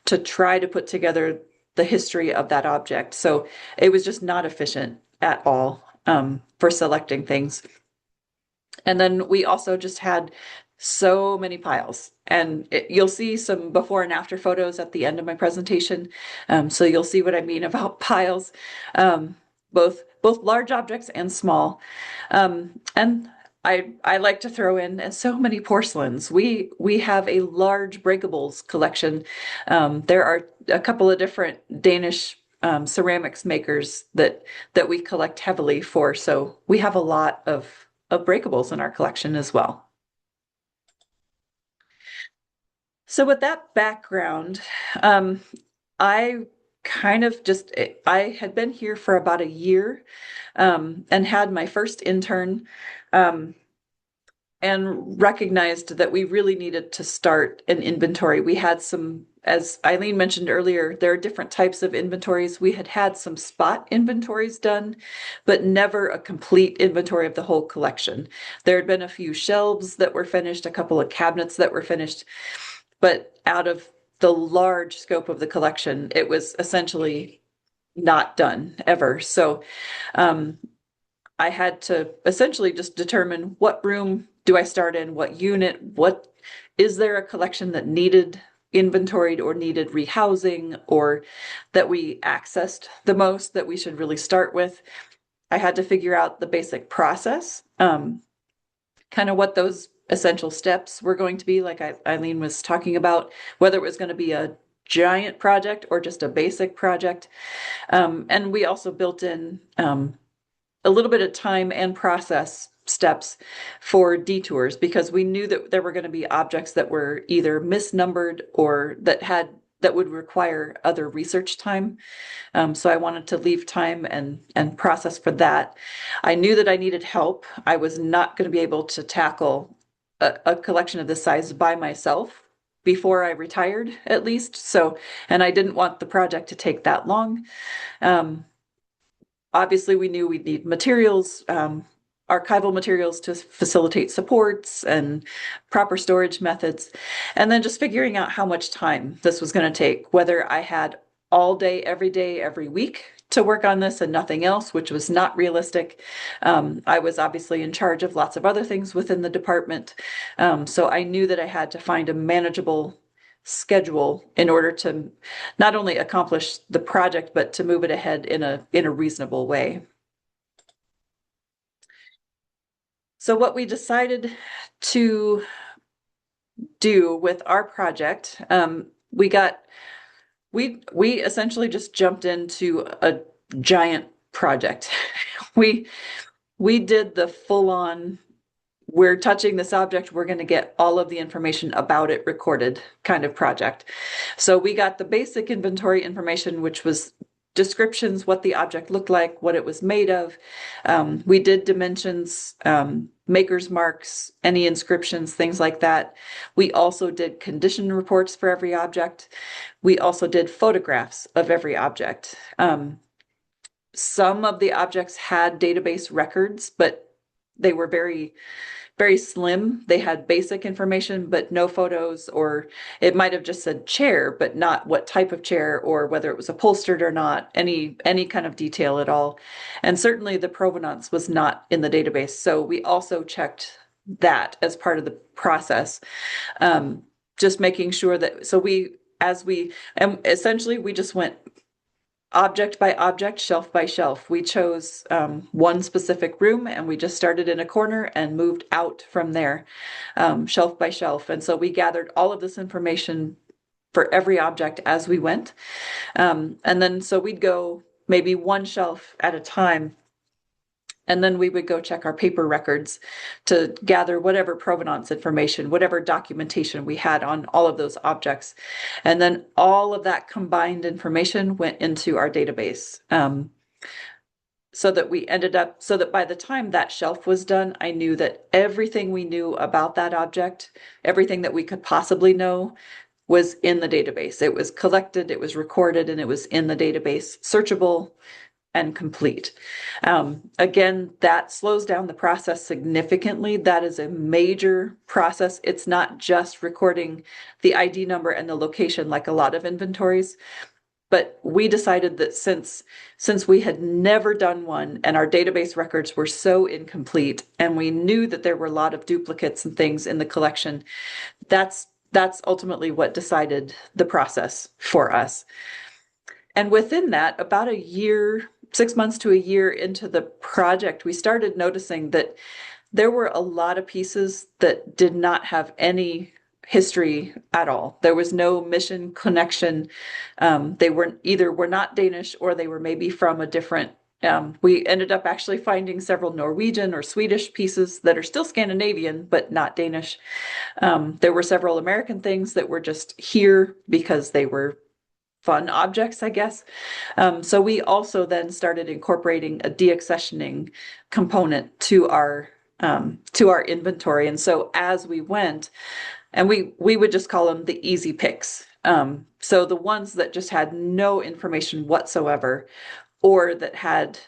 G: to try to put together the history of that object. So it was just not efficient at all for selecting things. And then we also just had so many piles, and you'll see some before and after photos at the end of my presentation. So you'll see what I mean about piles, both large objects and small. And I like to throw in so many porcelains. We have a large breakables collection. There are a couple of different Danish ceramics makers that we collect heavily for. So we have a lot of breakables in our collection as well. So with that background, I had been here for about a year and had my first intern and recognized that we really needed to start an inventory. We had some, as Eileen mentioned earlier, there are different types of inventories. We had some spot inventories done, but never a complete inventory of the whole collection. There had been a few shelves that were finished, a couple of cabinets that were finished, but out of the large scope of the collection, it was essentially not done ever. So I had to essentially just determine what room do I start in, what unit, is there a collection that needed inventoried or needed rehousing, or that we accessed the most that we should really start with. I had to figure out the basic process, kind of what those essential steps were going to be, like Eileen was talking about, whether it was going to be a giant project or just a basic project. And we also built in a little bit of time and process steps for detours, because we knew that there were going to be objects that were either misnumbered or that would require other research time. So I wanted to leave time and process for that. I knew that I needed help. I was not going to be able to tackle a collection of this size by myself before I retired, at least. So, and I didn't want the project to take that long. Obviously, we knew we'd need materials, archival materials to facilitate supports and proper storage methods, and then just figuring out how much time this was going to take, whether I had all day, every week to work on this and nothing else, which was not realistic. I was obviously in charge of lots of other things within the department. So I knew that I had to find a manageable schedule in order to not only accomplish the project, but to move it ahead in a reasonable way. So what we decided to do with our project, we essentially just jumped into a giant project. We did the full-on, we're touching this object, we're going to get all of the information about it recorded kind of project. So we got the basic inventory information, which was descriptions, what the object looked like, what it was made of. We did dimensions, maker's marks, any inscriptions, things like that. We also did condition reports for every object. We also did photographs of every object. Some of the objects had database records, but they were very, very slim. They had basic information, but no photos, or it might have just said chair, but not what type of chair or whether it was upholstered or not, any kind of detail at all. And certainly the provenance was not in the database. So we also checked that as part of the process, just making sure that, so essentially we just went object by object, shelf by shelf. We chose one specific room, and we just started in a corner and moved out from there, shelf by shelf. And so we gathered all of this information for every object as we went. And then so we'd go maybe one shelf at a time, and then we would go check our paper records to gather whatever provenance information, whatever documentation we had on all of those objects. And then all of that combined information went into our database. So that by the time that shelf was done, I knew that everything we knew about that object, everything that we could possibly know, was in the database. It was collected, it was recorded, and it was in the database, searchable and complete. Again, that slows down the process significantly. That is a major process. It's not just recording the ID number and the location like a lot of inventories, but we decided that since we had never done one and our database records were so incomplete, and we knew that there were a lot of duplicates and things in the collection, that's ultimately what decided the process for us. And within that, about a year, 6 months to a year into the project, we started noticing that there were a lot of pieces that did not have any history at all. There was no mission connection. They were not Danish, or they were maybe from a different, we ended up actually finding several Norwegian or Swedish pieces that are still Scandinavian, but not Danish. There were several American things that were just here because they were fun objects, I guess. So we also then started incorporating a deaccessioning component to our inventory. And so as we went, and we would just call them the easy picks. So the ones that just had no information whatsoever, or that had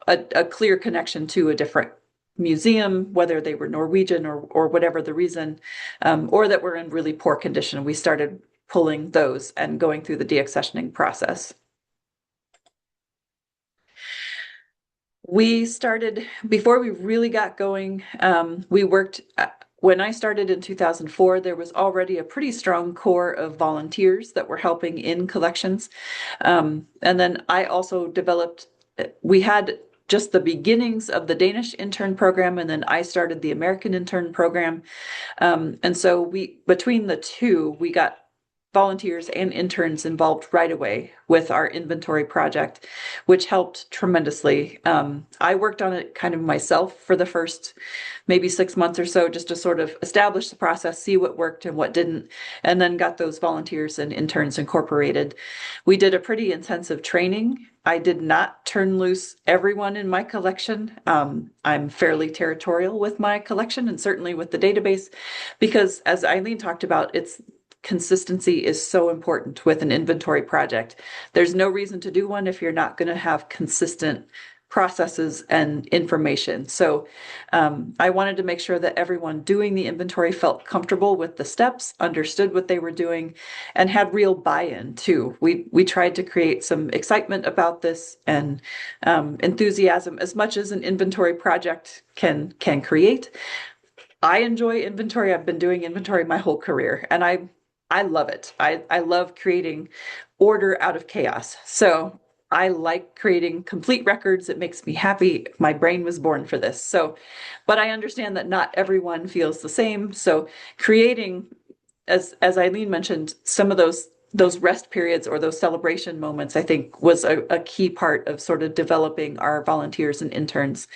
G: a clear connection to a different museum, whether they were Norwegian or whatever the reason, or that were in really poor condition. We started pulling those and going through the deaccessioning process. We started, before we really got going, we worked, when I started in 2004, there was already a pretty strong core of volunteers that were helping in collections. And then I also developed, we had just the beginnings of the Danish intern program, and then I started the American intern program. And so between the two, we got volunteers and interns involved right away with our inventory project, which helped tremendously. I worked on it kind of myself for the first maybe 6 months or so, just to sort of establish the process, see what worked and what didn't, and then got those volunteers and interns incorporated. We did a pretty intensive training. I did not turn loose everyone in my collection. I'm fairly territorial with my collection, and certainly with the database, because as Eileen talked about, consistency is so important with an inventory project. There's no reason to do one if you're not going to have consistent processes and information. So I wanted to make sure that everyone doing the inventory felt comfortable with the steps, understood what they were doing, and had real buy-in too. We tried to create some excitement about this and enthusiasm, as much as an inventory project can create. I enjoy inventory. I've been doing inventory my whole career, and I love it. I love creating order out of chaos. So I like creating complete records. It makes me happy. My brain was born for this. So, but I understand that not everyone feels the same. So creating, as Eileen mentioned, some of those those rest periods or those celebration moments, I think, was a key part of sort of developing our volunteers and interns.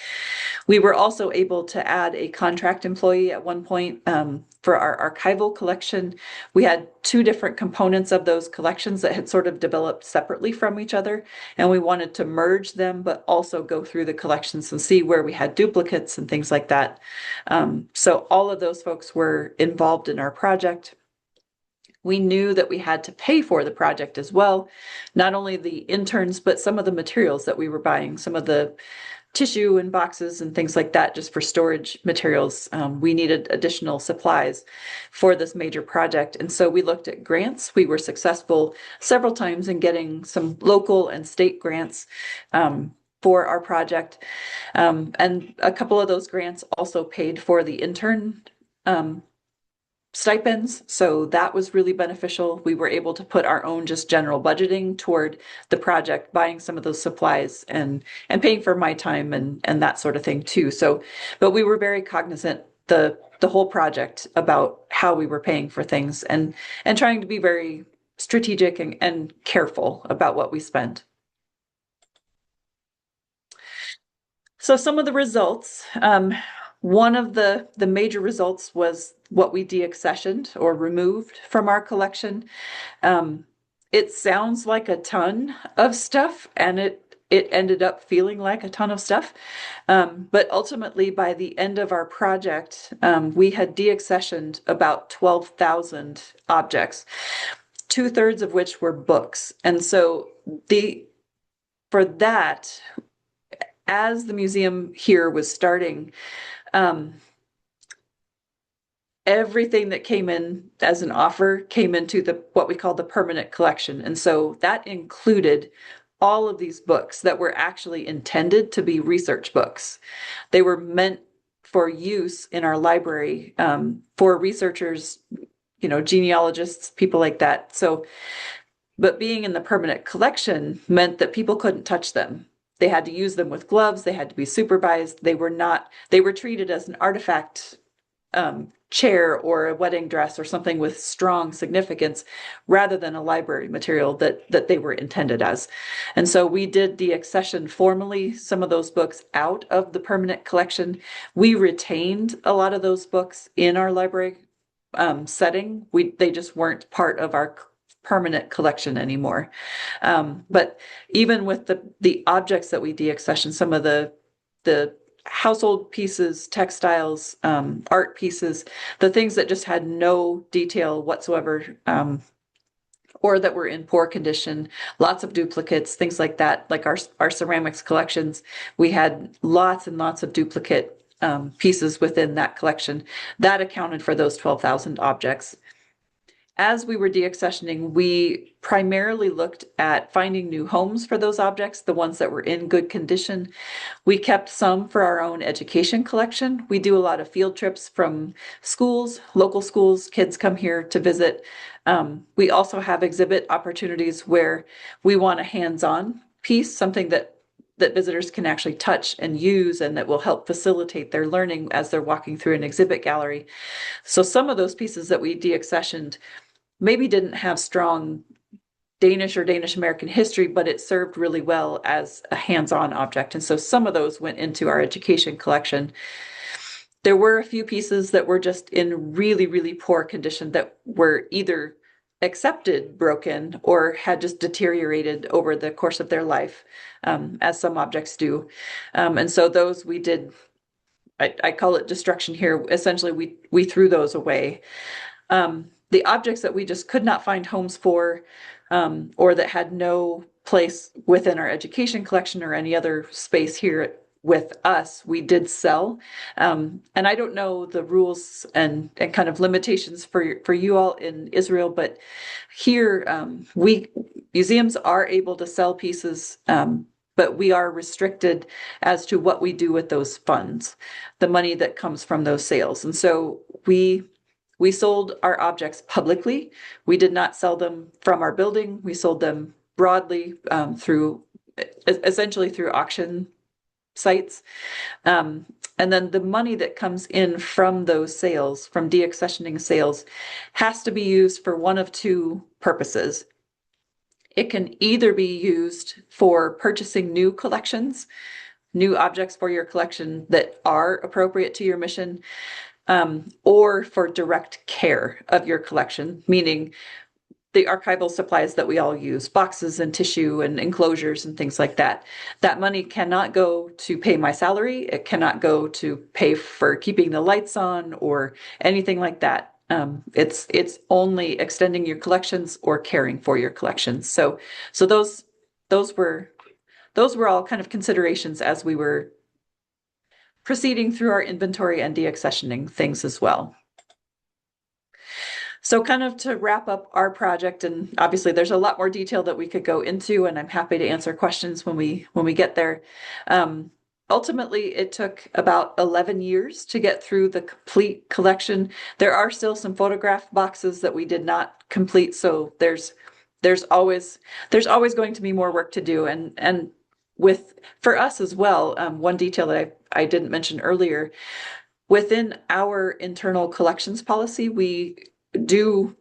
G: We were also able to add a contract employee at one point for our archival collection. We had two different components of those collections that had sort of developed separately from each other, and we wanted to merge them, but also go through the collections and see where we had duplicates and things like that. So all of those folks were involved in our project. We knew that we had to pay for the project as well, not only the interns, but some of the materials that we were buying, some of the tissue and boxes and things like that, just for storage materials. We needed additional supplies for this major project. And so we looked at grants. We were successful several times in getting some local and state grants for our project. And a couple of those grants also paid for the intern stipends, so that was really beneficial. We were able to put our own just general budgeting toward the project, buying some of those supplies and paying for my time and that sort of thing too. So, but we were very cognizant the whole project about how we were paying for things and trying to be very strategic and careful about what we spent. So some of the results. One of the major results was what we deaccessioned or removed from our collection. It sounds like a ton of stuff, and it ended up feeling like a ton of stuff. But ultimately, by the end of our project, we had deaccessioned about 12,000 objects, 2/3 of which were books. And so for that, as the museum here was starting, everything that came in as an offer came into what we call the permanent collection. And so that included all of these books that were actually intended to be research books. They were meant for use in our library for researchers, genealogists, people like that. So, but being in the permanent collection meant that people couldn't touch them. They had to use them with gloves. They had to be supervised. They were treated as an artifact chair or a wedding dress or something with strong significance rather than a library material that they were intended as. And so we did deaccession formally some of those books out of the permanent collection. We retained a lot of those books in our library setting. They just weren't part of our permanent collection anymore. But even with the objects that we deaccessioned, some of the household pieces, textiles, art pieces, the things that just had no detail whatsoever, or that were in poor condition, lots of duplicates, things like that, like our ceramics collections, we had lots and lots of duplicate pieces within that collection. That accounted for those 12,000 objects. As we were deaccessioning, we primarily looked at finding new homes for those objects, the ones that were in good condition. We kept some for our own education collection. We do a lot of field trips from schools, local schools. Kids come here to visit. We also have exhibit opportunities where we want a hands-on piece, something that visitors can actually touch and use and that will help facilitate their learning as they're walking through an exhibit gallery. So some of those pieces that we deaccessioned maybe didn't have strong Danish or Danish American history, but it served really well as a hands-on object. And so some of those went into our education collection. There were a few pieces that were just in really, really poor condition that were either accepted broken or had just deteriorated over the course of their life, as some objects do. And so those we did, I call it destruction here. Essentially, we threw those away. The objects that we just could not find homes for, or that had no place within our education collection or any other space here with us, we did sell. And I don't know the rules and kind of limitations for you all in Israel, but here museums are able to sell pieces, but we are restricted as to what we do with those funds, the money that comes from those sales. And so we sold our objects publicly. We did not sell them from our building. We sold them broadly essentially through auction sites. And then the money that comes in from those sales, from deaccessioning sales, has to be used for one of two purposes. It can either be used for purchasing new collections, new objects for your collection that are appropriate to your mission, or for direct care of your collection, meaning the archival supplies that we all use, boxes and tissue and enclosures and things like that. That money cannot go to pay my salary. It cannot go to pay for keeping the lights on or anything like that. It's only extending your collections or caring for your collections. So those were all kind of considerations as we were proceeding through our inventory and deaccessioning things as well. So kind of to wrap up our project, and obviously there's a lot more detail that we could go into, and I'm happy to answer questions when we get there. Ultimately, it took about 11 years to get through the complete collection. There are still some photograph boxes that we did not complete, so there's always going to be more work to do. And for us as well, one detail that I didn't mention earlier, within our internal collections policy, we do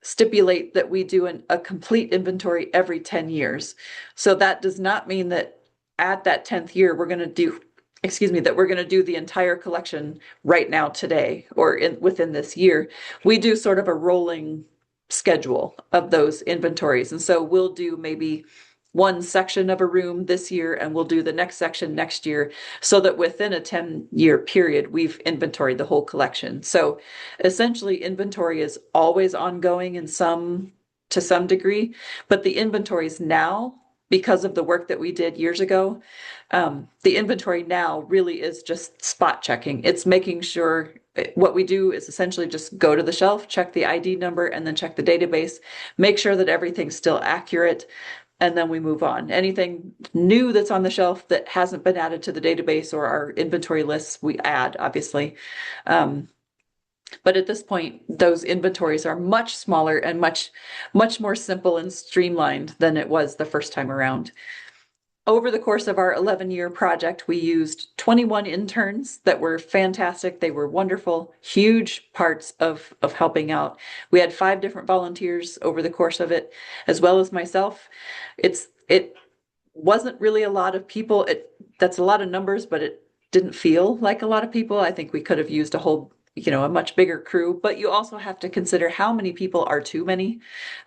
G: stipulate that we do a complete inventory every 10 years. So that does not mean that at that 10th year, we're going to do the entire collection right now today or within this year. We do sort of a rolling schedule of those inventories. And so we'll do maybe one section of a room this year, and we'll do the next section next year, so that within a 10-year period, we've inventoried the whole collection. So essentially, inventory is always ongoing to some degree, but the inventories now, because of the work that we did years ago, the inventory now really is just spot checking. It's making sure what we do is essentially just go to the shelf, check the ID number, and then check the database, make sure that everything's still accurate, and then we move on. Anything new that's on the shelf that hasn't been added to the database or our inventory lists, we add, obviously. But at this point, those inventories are much smaller and much more simple and streamlined than it was the first time around. Over the course of our 11-year project, we used 21 interns that were fantastic. They were wonderful, huge parts of helping out. We had 5 different volunteers over the course of it, as well as myself. It wasn't really a lot of people. That's a lot of numbers, but it didn't feel like a lot of people. I think we could have used a much bigger crew, but you also have to consider how many people are too many.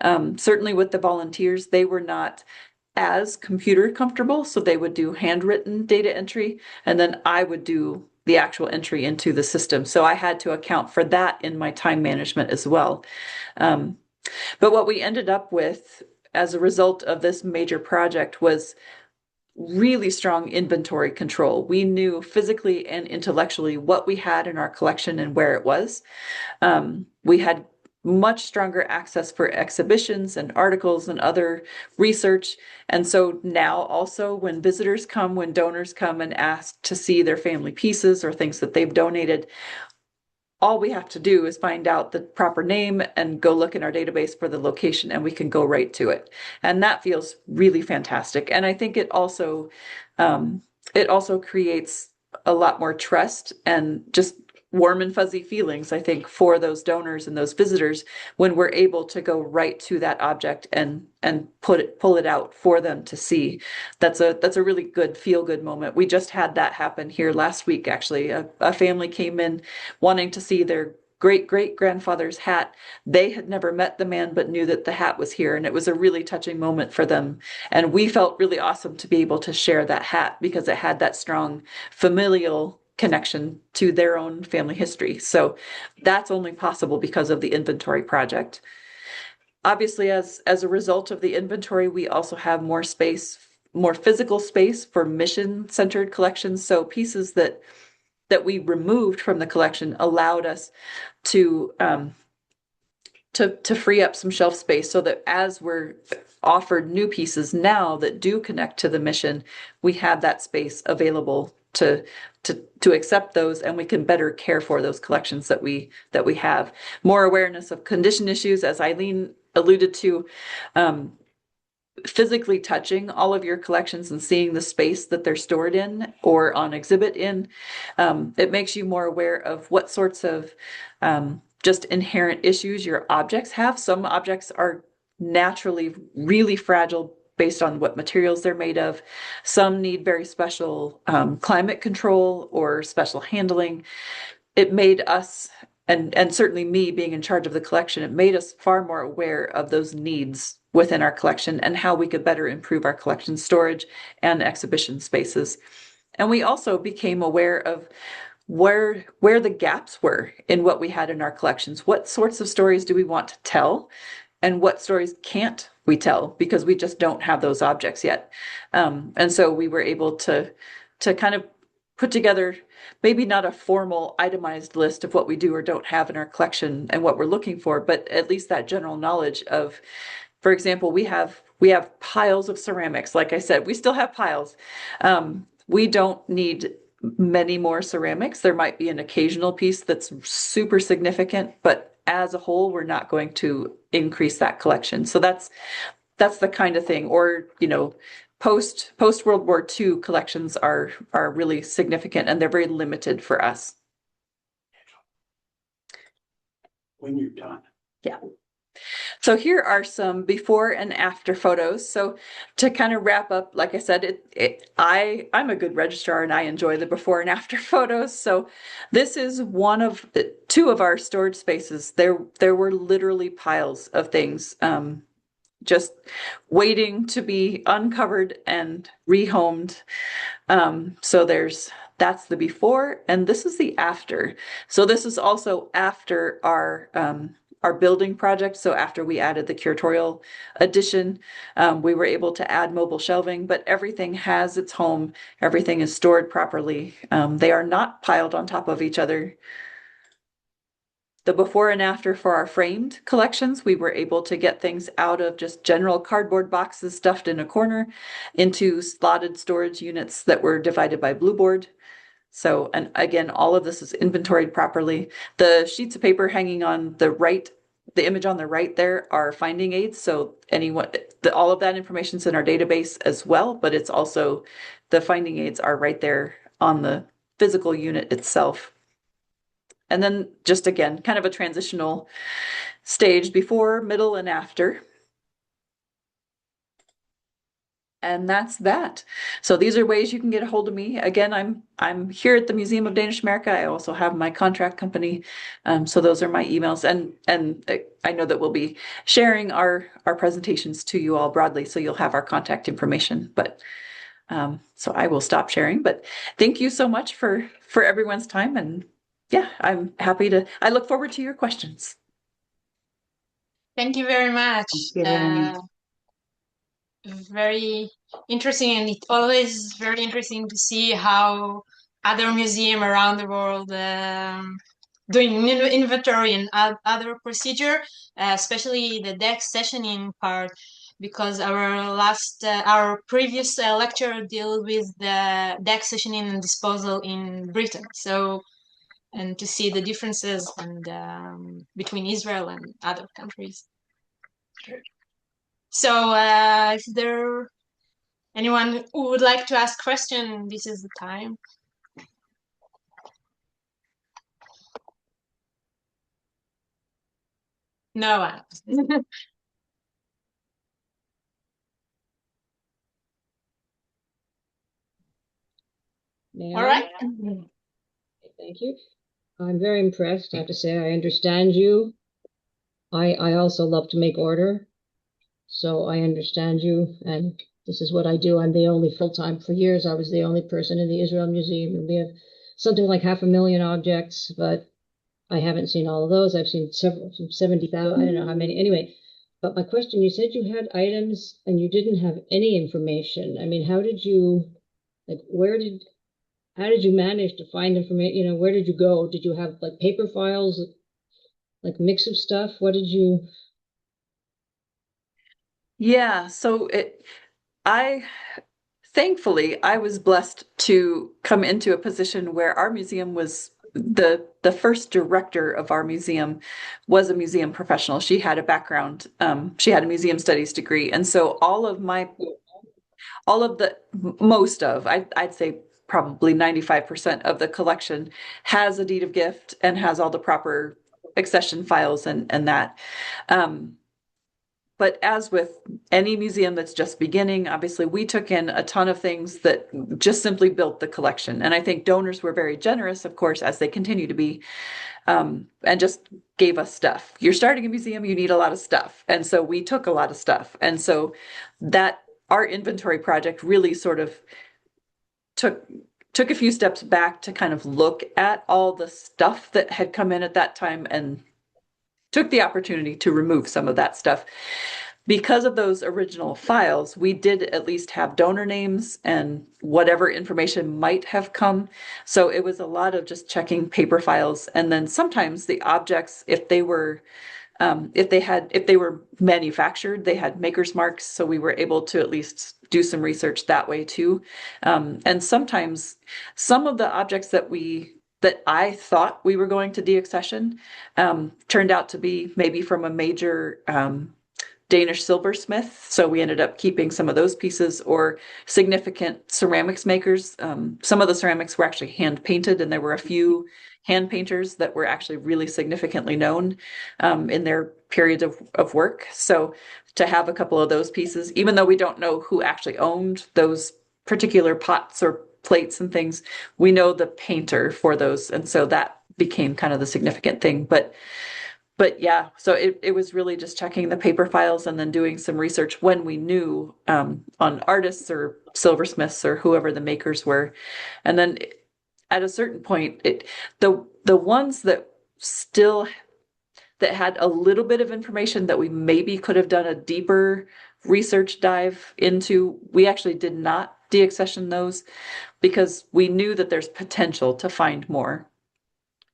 G: Certainly with the volunteers, they were not as computer comfortable, so they would do handwritten data entry, and then I would do the actual entry into the system. So I had to account for that in my time management as well. But what we ended up with as a result of this major project was really strong inventory control. We knew physically and intellectually what we had in our collection and where it was. We had much stronger access for exhibitions and articles and other research. And so now also when visitors come, when donors come and ask to see their family pieces or things that they've donated, all we have to do is find out the proper name and go look in our database for the location, and we can go right to it. And that feels really fantastic. And I think it also creates a lot more trust and just warm and fuzzy feelings, I think, for those donors and those visitors when we're able to go right to that object and pull it out for them to see. That's a really good feel-good moment. We just had that happen here last week, actually. A family came in wanting to see their great-great-grandfather's hat. They had never met the man, but knew that the hat was here, and it was a really touching moment for them. And we felt really awesome to be able to share that hat because it had that strong familial connection to their own family history. So that's only possible because of the inventory project. Obviously, as a result of the inventory, we also have more space, more physical space for mission-centered collections. So pieces that we removed from the collection allowed us to free up some shelf space so that as we're offered new pieces now that do connect to the mission, we have that space available to accept those, and we can better care for those collections that we have. More awareness of condition issues, as Eileen alluded to. physically touching all of your collections and seeing the space that they're stored in or on exhibit in, it makes you more aware of what sorts of just inherent issues your objects have. Some objects are naturally really fragile based on what materials they're made of. Some need very special climate control or special handling. It made us, and certainly me being in charge of the collection, it made us far more aware of those needs within our collection and how we could better improve our collection storage and exhibition spaces. And we also became aware of where the gaps were in what we had in our collections. What sorts of stories do we want to tell, and what stories can't we tell because we just don't have those objects yet. And so we were able to kind of put together maybe not a formal itemized list of what we do or don't have in our collection and what we're looking for, but at least that general knowledge of, for example, we have piles of ceramics. Like I said, we still have piles. We don't need many more ceramics. There might be an occasional piece that's super significant, but as a whole, we're not going to increase that collection. So that's the kind of thing. Or, post World War II collections are really significant, and they're very limited for us.
F: When you're done.
G: Yeah. So here are some before and after photos. So to kind of wrap up, like I said, I'm a good registrar and I enjoy the before and after photos. So this is one of two of our storage spaces. There were literally piles of things just waiting to be uncovered and rehomed. So that's the before, and this is the after. So this is also after our building project. So after we added the curatorial addition, we were able to add mobile shelving, but everything has its home. Everything is stored properly. They are not piled on top of each other. The before and after for our framed collections, we were able to get things out of just general cardboard boxes stuffed in a corner into slotted storage units that were divided by blueboard. So, and again, all of this is inventoried properly. The sheets of paper hanging on the right, the image on the right there are finding aids. So all of that information is in our database as well, but it's also, the finding aids are right there on the physical unit itself. And then just again, kind of a transitional stage before, middle, and after. And that's that. So these are ways you can get a hold of me. Again, I'm here at the Museum of Danish America. I also have my contract company. So those are my emails. And I know that we'll be sharing our presentations to you all broadly, so you'll have our contact information. But so I will stop sharing. But thank you so much for everyone's time. And yeah, I'm happy to, I look forward to your questions.
C: Thank you very much.
B: Thank you.
C: Very interesting, and it's always very interesting to see how other museums around the world doing inventory and other procedure, especially the deck sessioning part, because our previous lecture dealt with the deck sessioning and disposal in Britain. So, and to see the differences and between Israel and other countries. So, is there anyone who would like to ask question? This is the time. No one. All right.
H: Thank you. I'm very impressed. I have to say, I understand you. I also love to make order. So I understand you, and this is what I do. I'm the only full-time, for years I was the only person in the Israel Museum, and we have something like 500,000 objects, but I haven't seen all of those. I've seen several, 70,000, I don't know how many. Anyway, but my question, you said you had items and you didn't have any information. I mean, how did you, like, how did you manage to find information? You know, where did you go? Did you have like paper files, like mix of stuff? What did you?
G: Yeah, so thankfully I was blessed to come into a position where our museum was the first director of our museum was a museum professional. She had a background, she had a museum studies degree. And so I'd say probably 95% of the collection has a deed of gift and has all the proper accession files and that. But as with any museum that's just beginning, obviously we took in a ton of things that just simply built the collection. And I think donors were very generous, of course, as they continue to be, and just gave us stuff. You're starting a museum, you need a lot of stuff. And so we took a lot of stuff. And so that our inventory project really sort of took a few steps back to kind of look at all the stuff that had come in at that time and took the opportunity to remove some of that stuff. Because of those original files, we did at least have donor names and whatever information might have come. So it was a lot of just checking paper files. And then sometimes the objects, if they were manufactured, they had maker's marks. So we were able to at least do some research that way too. And sometimes some of the objects that I thought we were going to deaccession turned out to be maybe from a major Danish silversmith. So we ended up keeping some of those pieces, or significant ceramics makers. Some of the ceramics were actually hand painted, and there were a few hand painters that were actually really significantly known in their periods of work. So to have a couple of those pieces, even though we don't know who actually owned those particular pots or plates and things, we know the painter for those. And so that became kind of the significant thing. But yeah, so it was really just checking the paper files and then doing some research when we knew on artists or silversmiths or whoever the makers were. And then at a certain point, the ones that had a little bit of information that we maybe could have done a deeper research dive into, we actually did not deaccession those because we knew that there's potential to find more.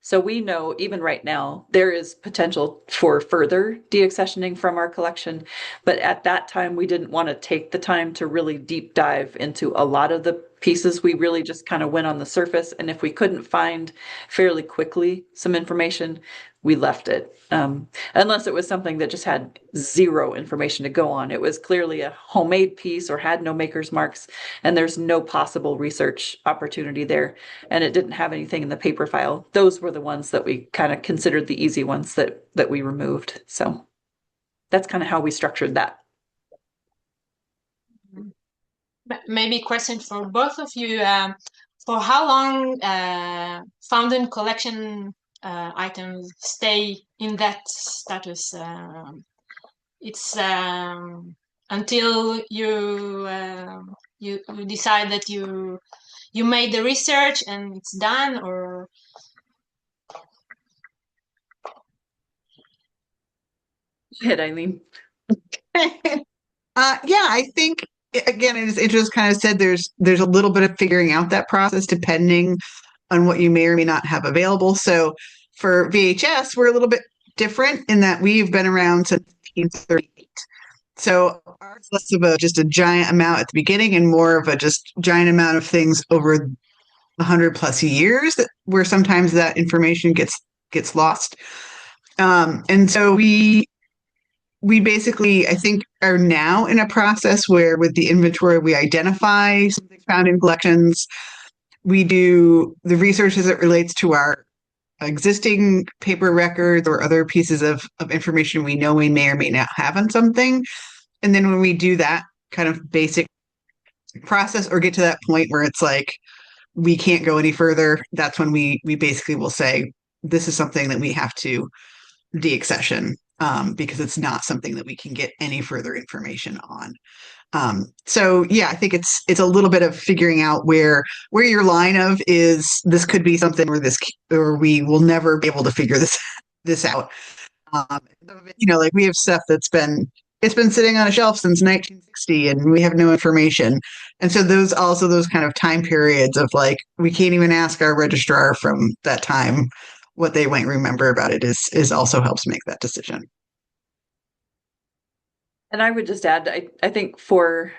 G: So we know even right now there is potential for further deaccessioning from our collection, but at that time we didn't want to take the time to really deep dive into a lot of the pieces. We really just kind of went on the surface, and if we couldn't find fairly quickly some information, we left it. Unless it was something that just had zero information to go on. It was clearly a homemade piece or had no maker's marks, and there's no possible research opportunity there, and it didn't have anything in the paper file. Those were the ones that we kind of considered the easy ones that we removed. So that's kind of how we structured that.
C: Maybe a question for both of you. For how long found in collection items stay in that status? It's until you decide that you made the research and it's done, or
G: Go ahead, Eileen.
E: Yeah, I think again, it just kind of said there's a little bit of figuring out that process depending on what you may or may not have available. So for VHS, we're a little bit different in that we've been around since 1938. So ours is less of just a giant amount at the beginning and more of a just giant amount of things over 100+ years where sometimes that information gets lost. And so we basically, I think, are now in a process where with the inventory, we identify something found in collections. We do the research as it relates to our existing paper records or other pieces of information we know we may or may not have on something. And then when we do that kind of basic process or get to that point where it's like, we can't go any further, that's when we basically will say, this is something that we have to deaccession. Because it's not something that we can get any further information on. So yeah, I think it's a little bit of figuring out where your line of is. This could be something or we will never be able to figure this out. Like we have stuff it's been sitting on a shelf since 1960, and we have no information. And so those kind of time periods of like we can't even ask our registrar from that time what they might remember about it is also helps make that decision.
G: And I would just add, I think for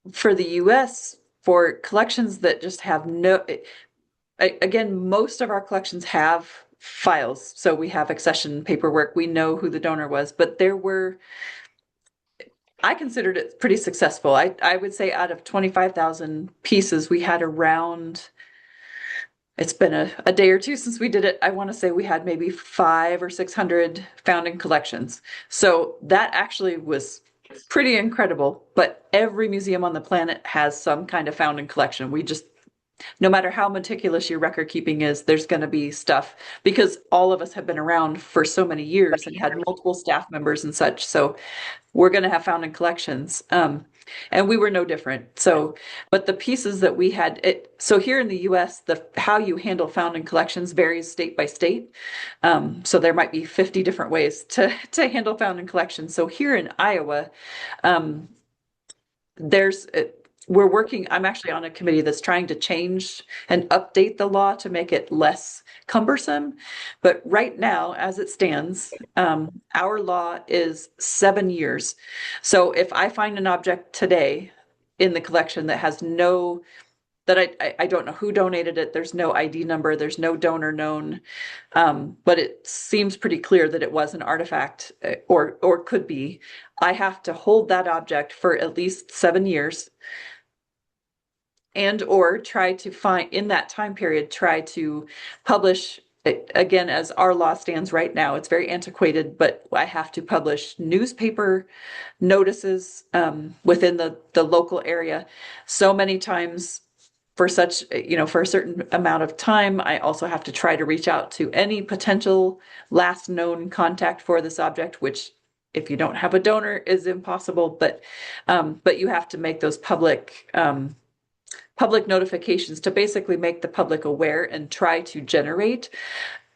G: the US, for collections that just have again, most of our collections have files. So we have accession paperwork. We know who the donor was, but I considered it pretty successful. I would say out of 25,000 pieces, we had around, it's been a day or two since we did it. I want to say we had maybe 500 or 600 found in collections. So that actually was pretty incredible. But every museum on the planet has some kind of found in collection. No matter how meticulous your record keeping is, there's going to be stuff, because all of us have been around for so many years and had multiple staff members and such. So we're going to have found in collections. And we were no different. So, but the pieces that we had, so here in the US, how you handle found in collections varies state by state. So there might be 50 different ways to handle found in collections. So here in Iowa, we're working, I'm actually on a committee that's trying to change and update the law to make it less cumbersome. But right now, as it stands, our law is 7 years. So if I find an object today in the collection that has I don't know who donated it, there's no ID number, there's no donor known, but it seems pretty clear that it was an artifact or could be, I have to hold that object for at least 7 years. And or try to find, in that time period, try to publish, again, as our law stands right now, it's very antiquated, but I have to publish newspaper notices within the local area so many times for such, for a certain amount of time. I also have to try to reach out to any potential last known contact for this object, which if you don't have a donor is impossible, but you have to make those public notifications to basically make the public aware and try to generate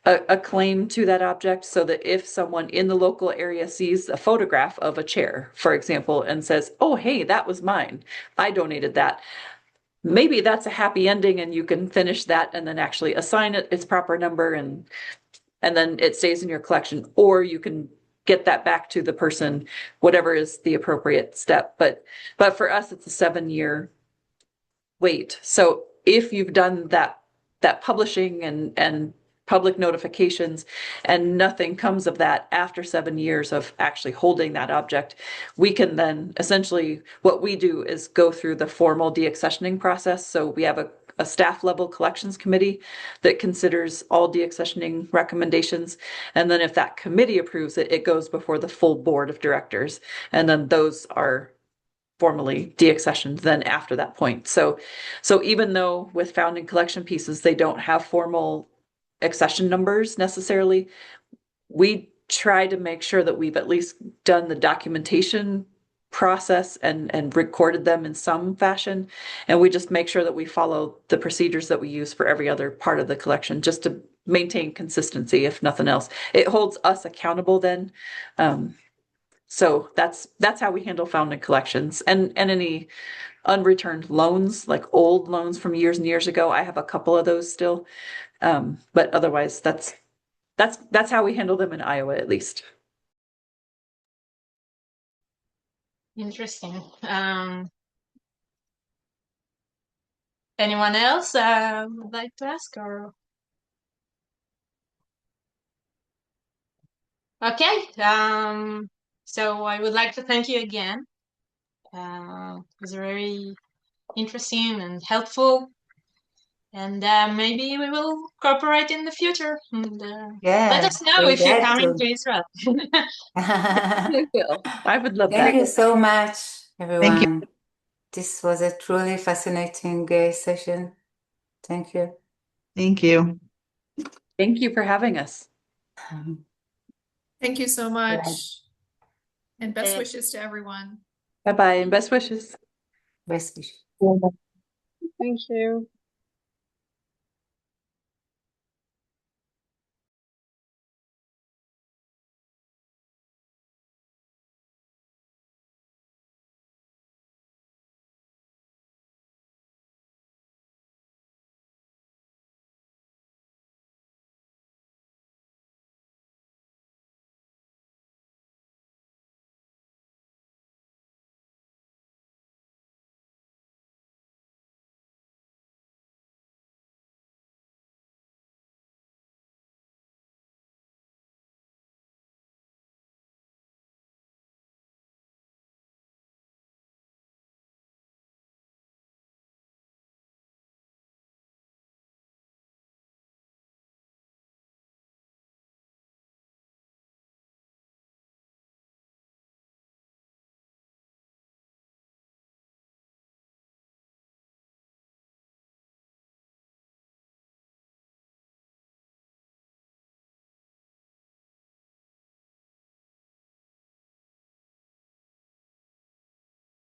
G: a claim to that object, so that if someone in the local area sees a photograph of a chair, for example, and says, oh, hey, that was mine, I donated that, maybe that's a happy ending and you can finish that and then actually assign it its proper number and then it stays in your collection, or you can get that back to the person, whatever is the appropriate step. But for us, it's a 7-year wait. So if you've done that publishing and public notifications and nothing comes of that after 7 years of actually holding that object, we can then essentially, what we do is go through the formal deaccessioning process. So we have a staff level collections committee that considers all deaccessioning recommendations. And then if that committee approves it, it goes before the full board of directors. And then those are formally deaccessioned then after that point. So even though with found in collection pieces, they don't have formal accession numbers necessarily, we try to make sure that we've at least done the documentation process and recorded them in some fashion. And we just make sure that we follow the procedures that we use for every other part of the collection, just to maintain consistency, if nothing else. It holds us accountable then. So that's how we handle found in collections, and any unreturned loans, like old loans from years and years ago. I have a couple of those still, but otherwise that's how we handle them in Iowa, at least.
C: Interesting. Anyone else would like to ask? Or okay. So I would like to thank you again. It was very interesting and helpful. And maybe we will cooperate in the future. And let us know if you're coming to Israel.
G: I would love that.
B: Thank you so much, everyone.
E: Thank you.
B: This was a truly fascinating session. Thank you.
E: Thank you.
G: Thank you for having us.
D: Thank you so much. And best wishes to everyone.
G: Bye-bye and best wishes.
B: Best wishes.
A: Thank you.